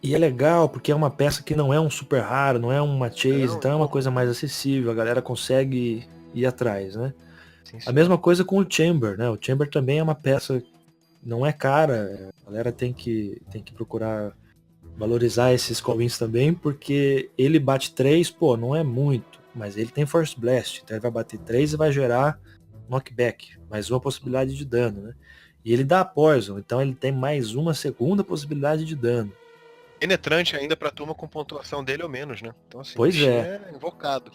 E é legal, porque é uma peça que não é um super raro, não é uma chase, então é uma coisa mais acessível, a galera consegue ir atrás, né? Sim, a mesma coisa com o Chamber, né? O Chamber também é uma peça, não é cara, a galera tem que procurar valorizar esses call-ins também, porque ele bate 3, pô, não é muito, mas ele tem Force Blast, então ele vai bater 3 e vai gerar knockback, mais uma possibilidade de dano, né? E ele dá Poison, então ele tem mais uma segunda possibilidade de dano. Penetrante ainda pra turma com pontuação dele ou menos, né? Então assim, pois é invocado.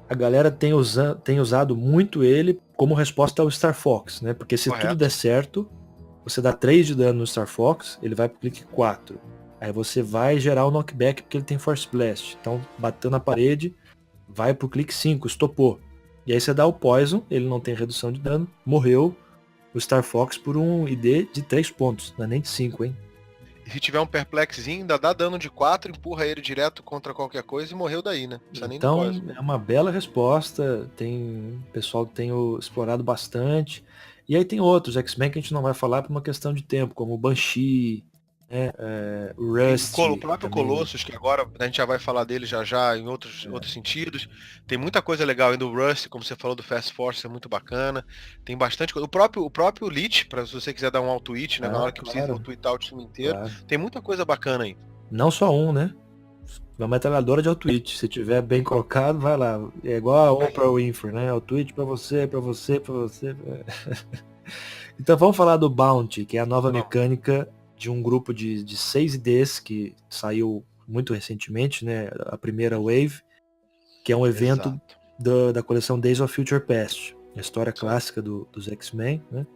A galera tem usado muito ele como resposta ao Star Fox, né? Porque se tudo der certo, você dá 3 de dano no Star Fox, ele vai pro clique 4. Aí você vai gerar o knockback porque ele tem Force Blast. Então, bateu na parede, vai pro clique 5, estopou. E aí você dá o Poison, ele não tem redução de dano, morreu o Star Fox por um ID de 3 pontos, não é nem de 5, hein? E se tiver um perplexinho, ainda dá dano de 4, empurra ele direto contra qualquer coisa e morreu daí, né? Então, é uma bela resposta, o pessoal tem explorado bastante. E aí tem outros X-Men que a gente não vai falar por uma questão de tempo, como o Banshee, né, o Rust. O próprio também. Colossus, que agora a gente já vai falar dele já em outros sentidos. Tem muita coisa legal ainda. O Rust, como você falou do Fast Force, é muito bacana. Tem bastante coisa. O próprio Lich, para se você quiser dar um auto-hit, né, na hora que precisa auto-hitar o time inteiro. Tem muita coisa bacana aí. Não só um, né? Uma metralhadora de auto-hit. Se tiver bem colocado, vai lá. É igual a Oprah Winfrey, né? Auto-hit pra você. Então vamos falar do Bounty, que é a nova mecânica de um grupo de 6 IDs que saiu muito recentemente, né? A primeira Wave, que é um evento da coleção Days of Future Past, a história clássica dos X-Men, né?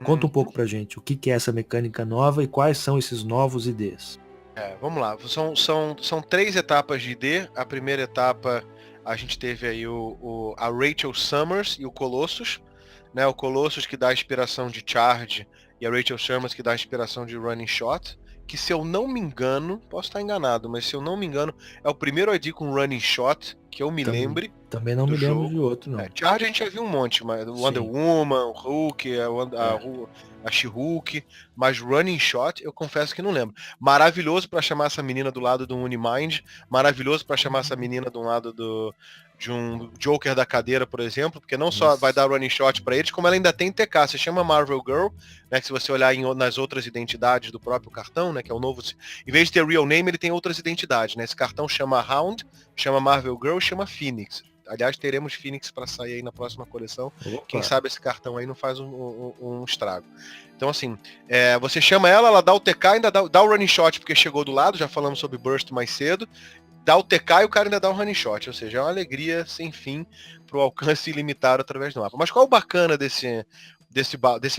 Conta um pouco pra gente, o que é essa mecânica nova e quais são esses novos IDs. Vamos lá, são 3 etapas de ID. A primeira etapa a gente teve aí a Rachel Summers e o Colossus, né? O Colossus que dá a inspiração de Charge e a Rachel Summers que dá a inspiração de Running Shot, que se eu não me engano, posso estar enganado, mas se eu não me engano, é o primeiro ID com Running Shot, que eu me lembre. Também não me lembro de outro, não. Charge a gente já viu um monte, mas o Wonder Woman, o Hulk, a She-Hulk, mas Running Shot, eu confesso que não lembro. Maravilhoso pra chamar essa menina do lado do Unimind, maravilhoso pra chamar essa menina do lado de um Joker da cadeira, por exemplo, porque não só vai dar Running Shot pra eles, como ela ainda tem TK, se chama Marvel Girl, né, que se você olhar nas outras identidades do próprio cartão, né, que é o novo, em vez de ter Real Name, ele tem outras identidades, né, esse cartão chama Hound, chama Marvel Girl, chama Phoenix. Aliás, teremos Phoenix para sair aí na próxima coleção. Opa. Quem sabe esse cartão aí não faz um estrago. Então, assim, você chama ela dá o TK, ainda dá o running shot, porque chegou do lado, já falamos sobre burst mais cedo. Dá o TK e o cara ainda dá um running shot. Ou seja, é uma alegria sem fim pro alcance ilimitado através do mapa. Mas qual é o bacana desse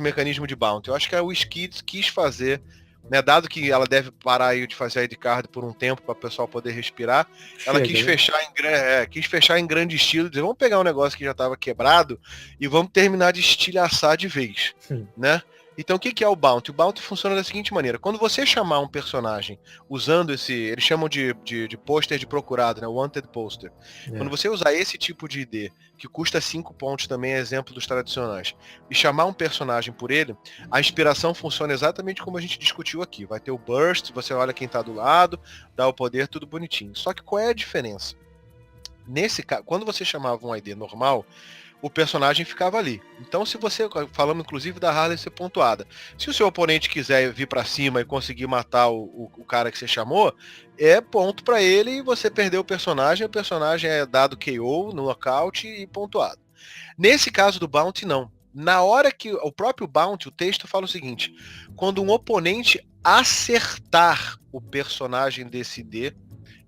mecanismo de bounty? Eu acho que a WizKids quis fazer, né, dado que ela deve parar aí de fazer a ID card por um tempo para o pessoal poder respirar, ela quis fechar em grande estilo, dizer, vamos pegar um negócio que já estava quebrado e vamos terminar de estilhaçar de vez, né? Então o que é o Bounty? O Bounty funciona da seguinte maneira: quando você chamar um personagem usando eles chamam de pôster de procurado, né? Wanted Poster. Quando você usar esse tipo de ID, que custa 5 pontos também, é exemplo dos tradicionais, e chamar um personagem por ele, a inspiração funciona exatamente como a gente discutiu aqui. Vai ter o Burst, você olha quem tá do lado, dá o poder, tudo bonitinho. Só que qual é a diferença? Nesse caso, quando você chamava um ID normal, o personagem ficava ali. Então, se você, falamos inclusive da Harley ser pontuada, se o seu oponente quiser vir para cima e conseguir matar o cara que você chamou, é ponto para ele e você perdeu o personagem é dado KO no nocaute e pontuado. Nesse caso do Bounty, não. Na hora que o próprio Bounty, o texto fala o seguinte: quando um oponente acertar o personagem desse ID,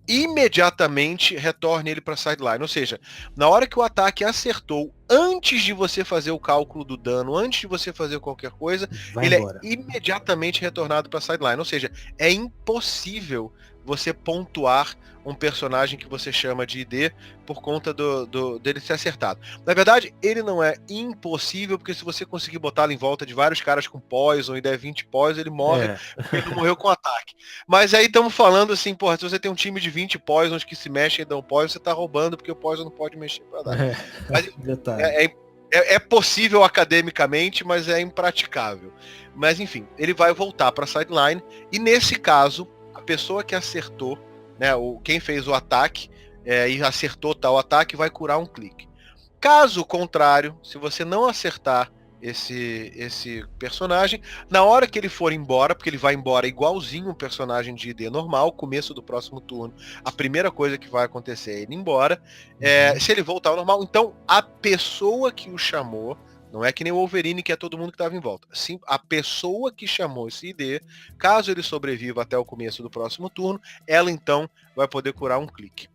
imediatamente retorne ele para a sideline. Ou seja, na hora que o ataque acertou, antes de você fazer o cálculo do dano, antes de você fazer qualquer coisa, ele é imediatamente retornado para a sideline. Ou seja, é impossível você pontuar um personagem que você chama de ID por conta dele ser acertado. Na verdade, ele não é impossível, porque se você conseguir botá-lo em volta de vários caras com poison e der 20 poison, ele morre, porque ele morreu com ataque. Mas aí estamos falando assim, porra, se você tem um time de 20 poisons que se mexem e dão poison, você tá roubando, porque o poison não pode mexer para dar. Mas é possível academicamente, mas é impraticável. Mas enfim, ele vai voltar para a sideline, e nesse caso, a pessoa que acertou, né, quem fez o ataque e acertou tal ataque, vai curar um clique. Caso contrário, se você não acertar esse personagem, na hora que ele for embora, porque ele vai embora igualzinho um personagem de ID normal, começo do próximo turno, a primeira coisa que vai acontecer é ele ir embora. Se ele voltar ao normal, então a pessoa que o chamou, não é que nem o Wolverine, que é todo mundo que estava em volta. Sim, a pessoa que chamou esse ID, caso ele sobreviva até o começo do próximo turno, ela então vai poder curar um clique.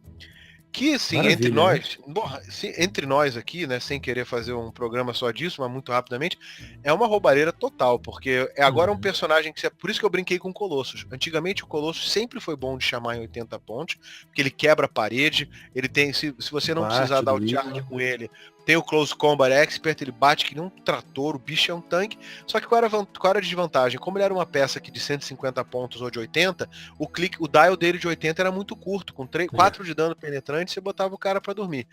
Que, sim, entre nós aqui, né, sem querer fazer um programa só disso, mas muito rapidamente, é uma roubalheira total, porque agora um personagem que... Por isso que eu brinquei com o Colossus. Antigamente o Colossus sempre foi bom de chamar em 80 pontos, porque ele quebra a parede, ele tem... Se você não precisar dar o charge com ele, tem o Close Combat Expert, ele bate que nem um trator, o bicho é um tanque. Só que qual era a desvantagem? Como ele era uma peça aqui de 150 pontos ou de 80, o dial dele de 80 era muito curto, com 4 de dano penetrante, você botava o cara para dormir.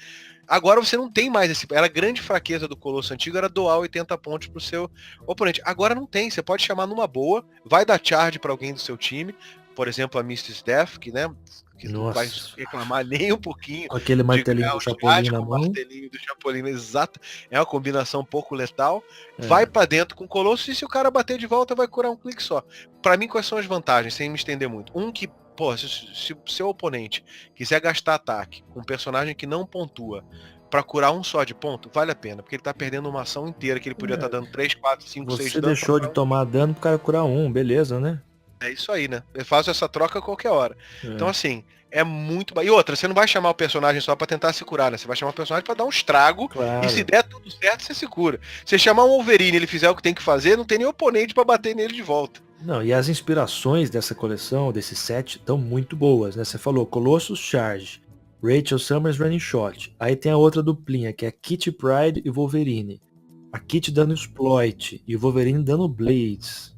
Agora você não tem mais esse... Era a grande fraqueza do Colosso antigo, era doar 80 pontos pro seu oponente. Agora não tem, você pode chamar numa boa, vai dar charge para alguém do seu time, por exemplo a Mistress Death, que, né, que não vai reclamar nem um pouquinho. Com aquele martelinho do Chapolin na mão. Martelinho do Chapolin, exato. É uma combinação um pouco letal. Vai pra dentro com o Colosso, e se o cara bater de volta, vai curar um clique só. Pra mim, quais são as vantagens, sem me estender muito? Que, se o seu oponente quiser gastar ataque com um personagem que não pontua pra curar um só de ponto, vale a pena, porque ele tá perdendo uma ação inteira, que ele podia estar dando 3, 4, 5, 6 de dano. Você deixou de tomar dano pro cara curar um, beleza, né? É isso aí, né? Eu faço essa troca a qualquer hora. Então, assim, é muito... E outra, você não vai chamar o personagem só pra tentar se curar, né? Você vai chamar o personagem pra dar um estrago, e se der tudo certo, você se cura. Se chamar um Wolverine e ele fizer o que tem que fazer, não tem nem oponente pra bater nele de volta. Não, e as inspirações dessa coleção, desse set, estão muito boas, né? Você falou Colossus Charge, Rachel Summers Running Shot. Aí tem a outra duplinha, que é Kitty Pryde e Wolverine. A Kitty dando Exploit e o Wolverine dando Blades.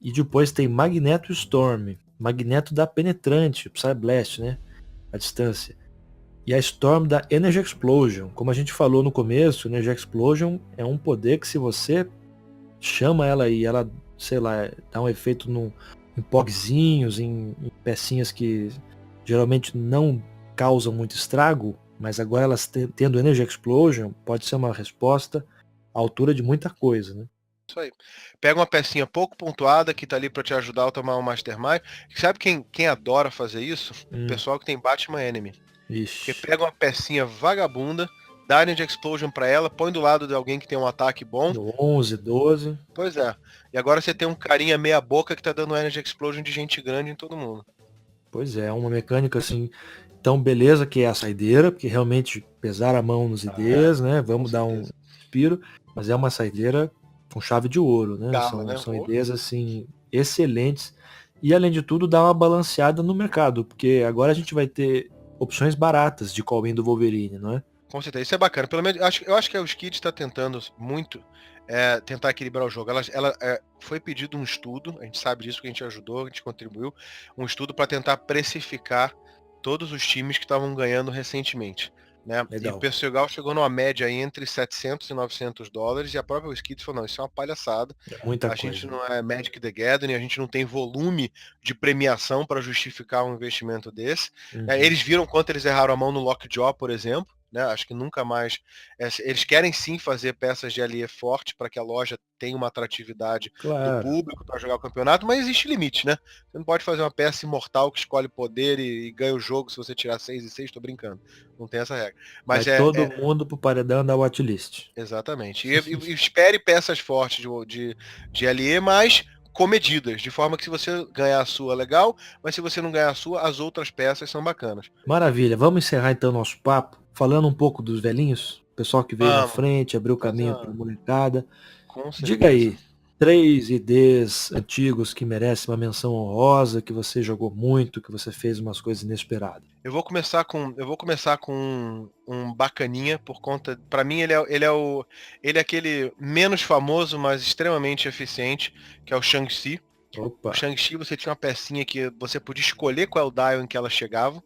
E depois tem Magneto Storm. Magneto dá penetrante, Psyblast, né? A distância. E a Storm dá Energy Explosion. Como a gente falou no começo, Energy Explosion é um poder que, se você chama ela e ela, sei lá, dá um efeito em pogzinhos, em pecinhas que geralmente não causam muito estrago, mas agora elas tendo Energy Explosion, pode ser uma resposta à altura de muita coisa, né? Isso aí. Pega uma pecinha pouco pontuada que tá ali pra te ajudar a tomar um Mastermind. Sabe quem adora fazer isso? O pessoal que tem Batman Enemy. Porque Ixi. pega uma pecinha vagabunda, dá Energy Explosion pra ela, põe do lado de alguém que tem um ataque bom. No 11, 12. Pois é. E agora você tem um carinha meia boca que tá dando Energy Explosion de gente grande em todo mundo. Pois é, uma mecânica assim. Então, beleza que é a saideira, porque realmente pesar a mão nos IDs, né? Com Vamos dar um certeza. respiro, mas é uma saideira com chave de ouro, né? Gala, São, né? são IDs assim excelentes e além de tudo dá uma balanceada no mercado, porque agora a gente vai ter opções baratas de call-in do Wolverine, não é? Com certeza. Isso é bacana. Pelo menos, eu acho que o Skid está tentando muito tentar equilibrar o jogo. Foi pedido um estudo, a gente sabe disso, que a gente ajudou, a gente contribuiu, um estudo para tentar precificar todos os times que estavam ganhando recentemente. Né? E o Legal. Percival chegou numa média aí entre 700 e 900 dólares, e a própria Skid falou, não, isso é uma palhaçada, É muita a gente coisa. não é Magic the Gathering, a gente não tem volume de premiação para justificar um investimento desse. Uhum. Eles viram quanto eles erraram a mão no Lockjaw, por exemplo, né? Acho que nunca mais. Eles querem sim fazer peças de LE forte para que a loja tenha uma atratividade do Claro. público para jogar o campeonato, mas existe limite, né? Você não pode fazer uma peça imortal que escolhe poder e ganha o jogo se você tirar 6 e 6, tô brincando. Não tem essa regra. Vai Mas todo mundo pro paredão da watchlist. exatamente. E espere peças fortes de LE, mas comedidas, de forma que se você ganhar a sua, legal, mas se você não ganhar a sua, as outras peças são bacanas. Maravilha. Vamos encerrar então nosso papo falando um pouco dos velhinhos, o pessoal que veio na Vamos frente, abriu fazer caminho para molecada. com Diga certeza. aí, 3 IDs antigos que merecem uma menção honrosa, que você jogou muito, que você fez umas coisas inesperadas. Eu vou começar com um bacaninha por conta, para mim ele é aquele menos famoso, mas extremamente eficiente, que é o Shang-Chi. O Opa, Shang-Chi você tinha uma pecinha que você podia escolher qual é o dial em que ela chegava.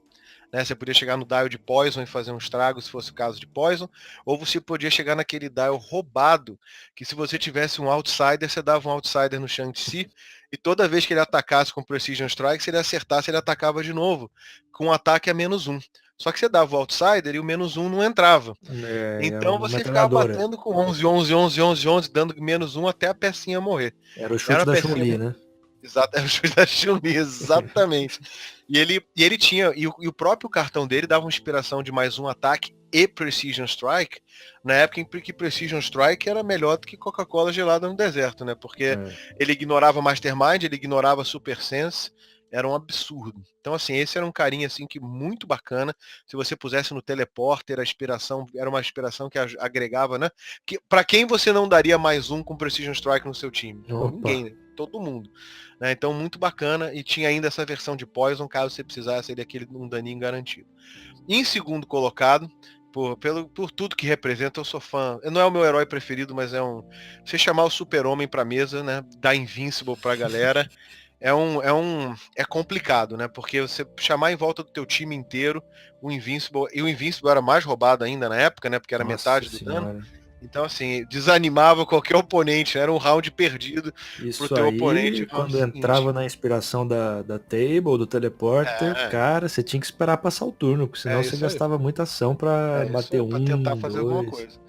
Né? Você podia chegar no dial de Poison e fazer um estrago, se fosse o caso de Poison, ou você podia chegar naquele dial roubado, que se você tivesse um Outsider, você dava um Outsider no Shang-Chi, e toda vez que ele atacasse com Precision Strike, se ele acertasse, ele atacava de novo, com um ataque a -1. Só que você dava o Outsider e o -1 não entrava. era Então uma você ficava metralhadora. batendo com 11, 11, 11, 11, 11, dando -1 até a pecinha morrer. Era o Era chute uma da pecinha Chun-Li, né? exato, era o chute da Chun-Li, exatamente. E ele tinha, e o próprio cartão dele dava uma inspiração de mais um ataque e Precision Strike, na época em que Precision Strike era melhor do que Coca-Cola gelada no deserto, né? Porque É. ele ignorava Mastermind, ele ignorava Super Sense, era um absurdo. Então, assim, esse era um carinha assim que muito bacana. Se você pusesse no teleporter, a inspiração era uma inspiração que agregava, né? Que, para quem você não daria mais um com Precision Strike no seu time? Pô, Opa, ninguém, né? Todo mundo. Né? Então, muito bacana. E tinha ainda essa versão de Poison, caso você precisasse daquele um daninho garantido. Em segundo colocado, por tudo que representa, eu sou fã. Não é o meu herói preferido, mas é um. Você chamar o Super-Homem pra mesa, né? Dar Invincible pra galera. É complicado, né? Porque você chamar em volta do teu time inteiro o Invincible, e o Invincible era mais roubado ainda na época, né? Porque era nossa metade do dano. senhora. Então, assim, desanimava qualquer oponente, né? Era um round perdido pro Isso teu oponente aí, no round quando seguinte. entrava na inspiração da table, do teleporter, É, cara, você tinha que esperar passar o turno, porque senão é você isso aí. gastava muita ação pra É isso bater aí, pra tentar um, fazer alguma dois. coisa.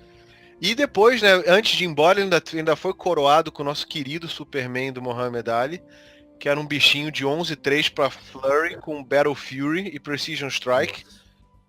E depois, né, antes de ir embora, ele ainda foi coroado com o nosso querido Superman do Muhammad Ali, que era um bichinho de 11-3 para Flurry com Battle Fury e Precision Strike. Nossa.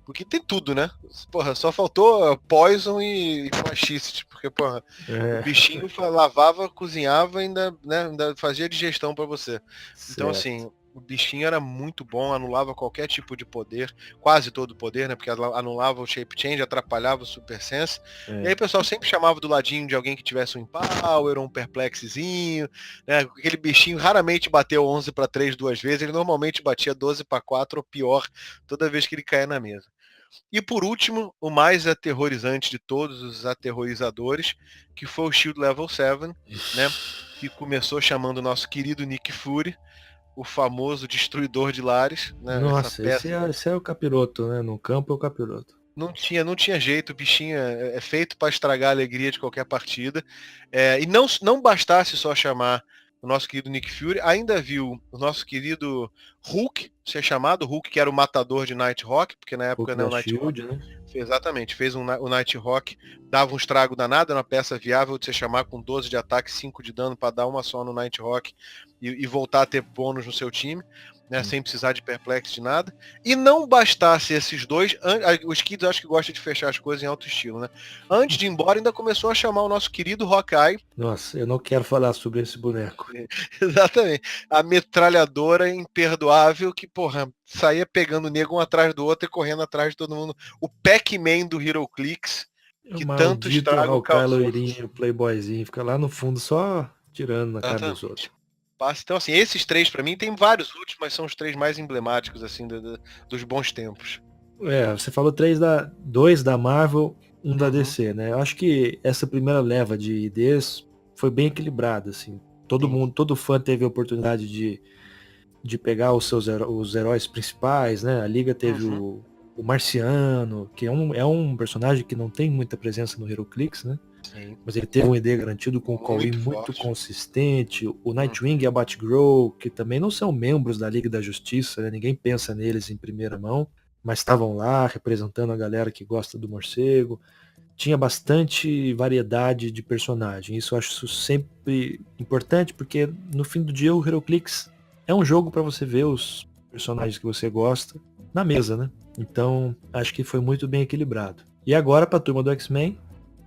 Porque tem tudo, né? Porra, só faltou Poison e Fascist, porque, porra, o É, bichinho lavava, cozinhava e ainda, né, ainda fazia digestão para você. Então, certo. assim, o bichinho era muito bom, anulava qualquer tipo de poder, quase todo o poder, né? Porque anulava o Shape Change, atrapalhava o Super Sense. E aí É. o pessoal sempre chamava do ladinho de alguém que tivesse um Empower, um Perplexzinho, né? Aquele bichinho raramente bateu 11 para 3 duas vezes, ele normalmente batia 12 para 4 ou pior, toda vez que ele caía na mesa. E por último, o mais aterrorizante de todos os aterrorizadores, que foi o Shield Level 7, né? Que começou chamando o nosso querido Nick Fury, o famoso destruidor de lares, né? Essa Nossa, peça esse é o capiroto, né? No campo é o capiroto. não tinha jeito, o bichinho é feito para estragar a alegria de qualquer partida. E não bastasse só chamar o nosso querido Nick Fury, ainda viu o nosso querido Hulk, ser chamado, o Hulk que era o matador de Nighthawk, porque na época, Hulk né, o da Nighthawk Shield, né? exatamente, fez o Nighthawk, dava um estrago danado, era uma peça viável de você chamar com 12 de ataque, 5 de dano para dar uma só no Nighthawk e voltar a ter bônus no seu time, né, sem precisar de perplex de nada. E não bastasse esses dois, os Kids acho que gosta de fechar as coisas em alto estilo, né? Antes de ir embora, ainda começou a chamar o nosso querido Hawkeye. Nossa, eu não quero falar sobre esse boneco. Exatamente. A metralhadora imperdoável que, porra, saía pegando o nego um atrás do outro e correndo atrás de todo mundo. O Pac-Man do HeroClix, O que tanto maldito estrago Hawkeye causou. loirinho, playboyzinho, fica lá no fundo só tirando na cara dos Exatamente. outros. Então, assim, esses três pra mim, tem vários outros, mas são os três mais emblemáticos, assim, dos bons tempos. É, você falou dois da Marvel, um da Uhum. DC, né? Eu acho que essa primeira leva de IDs foi bem equilibrada, assim. Todo Sim. mundo, todo fã teve a oportunidade de pegar os heróis principais, né? A Liga teve Uhum. o Marciano, que é um personagem que não tem muita presença no HeroClix, né? Sim. Mas ele teve um ID garantido com o Call-in Muito muito forte. consistente. O Nightwing e a Batgirl, que também não são membros da Liga da Justiça, né? Ninguém pensa neles em primeira mão, mas estavam lá representando a galera que gosta do morcego. Tinha bastante variedade de personagem. Isso eu acho isso sempre importante, porque no fim do dia o HeroClix é um jogo para você ver os personagens que você gosta na mesa, né? Então acho que foi muito bem equilibrado. E agora para a turma do X-Men,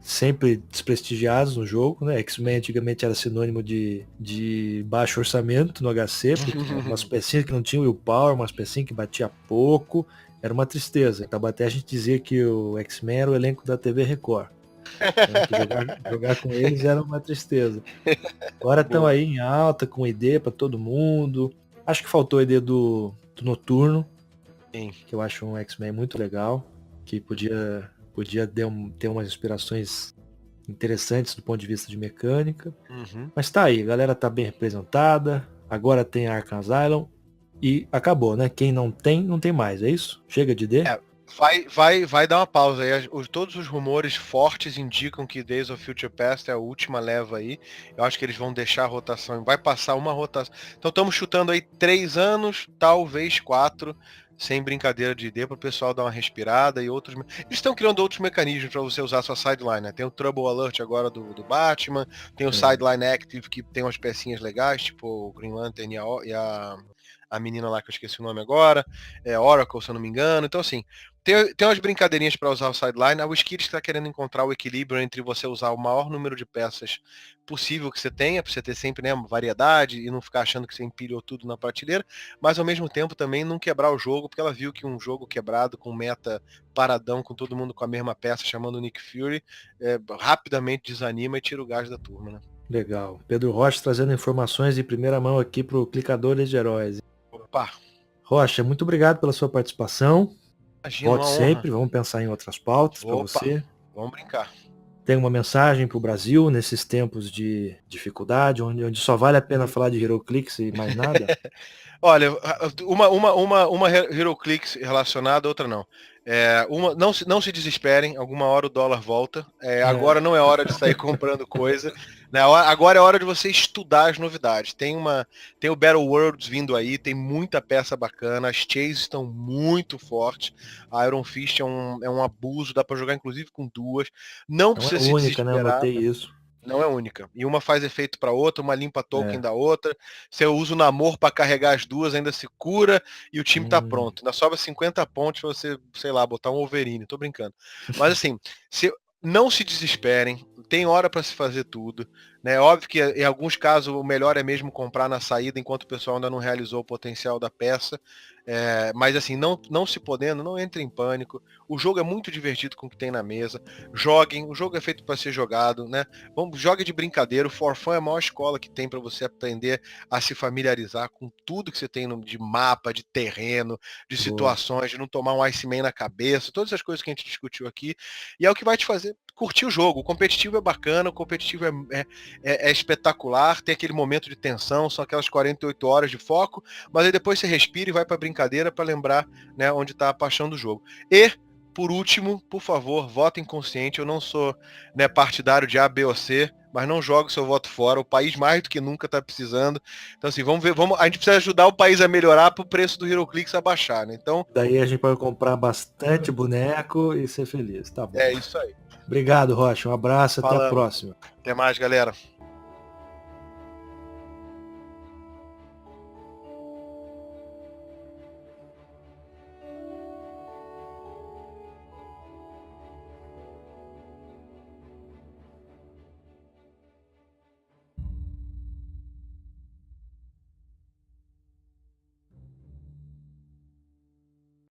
sempre desprestigiados no jogo, né? X-Men antigamente era sinônimo de baixo orçamento no HC, porque umas pecinhas que não tinham willpower, umas pecinhas que batia pouco, era uma tristeza. Então até a gente dizia que o X-Men era o elenco da TV Record. Né? Que jogar com eles era uma tristeza. Agora estão aí em alta, com ID para todo mundo. Acho que faltou o ID do Noturno, Sim. que eu acho um X-Men muito legal, que podia ter umas inspirações interessantes do ponto de vista de mecânica. Uhum. Mas tá aí, a galera tá bem representada. Agora tem a Arkham Asylum e acabou, né? Quem não tem, não tem mais, é isso? Chega de D? Vai dar uma pausa aí. Todos os rumores fortes indicam que Days of Future Past é a última leva aí. Eu acho que eles vão deixar a rotação. Vai passar uma rotação. Então estamos chutando aí 3 anos, talvez 4, sem brincadeira de ID, para o pessoal dar uma respirada e outros. Eles estão criando outros mecanismos para você usar sua sideline, né? Tem o Trouble Alert agora do Batman, tem o Sideline Active que tem umas pecinhas legais, tipo o Green Lantern a menina lá que eu esqueci o nome agora, Oracle, se eu não me engano. Então, assim, tem umas brincadeirinhas para usar o sideline. A WizKids está querendo encontrar o equilíbrio entre você usar o maior número de peças possível que você tenha, para você ter sempre, né, uma variedade e não ficar achando que você empilhou tudo na prateleira, mas ao mesmo tempo também não quebrar o jogo, porque ela viu que um jogo quebrado, com meta paradão, com todo mundo com a mesma peça, chamando o Nick Fury, rapidamente desanima e tira o gás da turma, né? Legal. Pedro Rocha trazendo informações de primeira mão aqui pro Clicadores de Heróis. Opa, Rocha, muito obrigado pela sua participação. imagina, Volte uma honra. sempre, vamos pensar em outras pautas para Opa, você. vamos brincar. Tem uma mensagem para o Brasil nesses tempos de dificuldade, onde só vale a pena falar de HeroClix e mais nada? Olha, uma HeroClix relacionada, outra não. Não se desesperem, alguma hora o dólar volta. Agora não é hora de sair comprando coisa. Né? Agora é hora de você estudar as novidades. Tem o Battle Worlds vindo aí, tem muita peça bacana, as chases estão muito fortes. A Iron Fist é um abuso, dá para jogar inclusive com duas. Não Não é precisa se única, né? Eu desesperar. notei isso. Não é única. E uma faz efeito para outra, uma limpa token É. da outra. Você usa o namoro para carregar as duas, ainda se cura e o time tá pronto. Ainda sobra 50 pontos pra você, sei lá, botar um Wolverine. Tô brincando. Mas assim, não se desesperem. Tem hora para se fazer tudo. Né? Óbvio que em alguns casos o melhor é mesmo comprar na saída enquanto o pessoal ainda não realizou o potencial da peça. Mas assim, não se podendo, não entre em pânico. O jogo é muito divertido com o que tem na mesa. Joguem, o jogo é feito para ser jogado, né? Jogue de brincadeira. O For Fun é a maior escola que tem para você aprender a se familiarizar com tudo que você tem de mapa, de terreno, de Boa. situações, de não tomar um Iceman na cabeça, todas as coisas que a gente discutiu aqui. E é o que vai te fazer curtir o jogo. O competitivo é bacana, o competitivo é espetacular, tem aquele momento de tensão, são aquelas 48 horas de foco, mas aí depois você respira e vai para brincadeira para lembrar, né, onde está a paixão do jogo. E por último, por favor, votem consciente. Eu não sou, né, partidário de A, B ou C, mas não jogue seu voto fora. O país mais do que nunca está precisando. Então, assim, vamos ver. A gente precisa ajudar o país a melhorar para o preço do HeroClix a baixar, né? Então, Daí a gente pode comprar bastante boneco e ser feliz. Tá bom. é isso aí. Obrigado, Rocha. Um abraço, até a Falamos. próxima. Até mais, galera.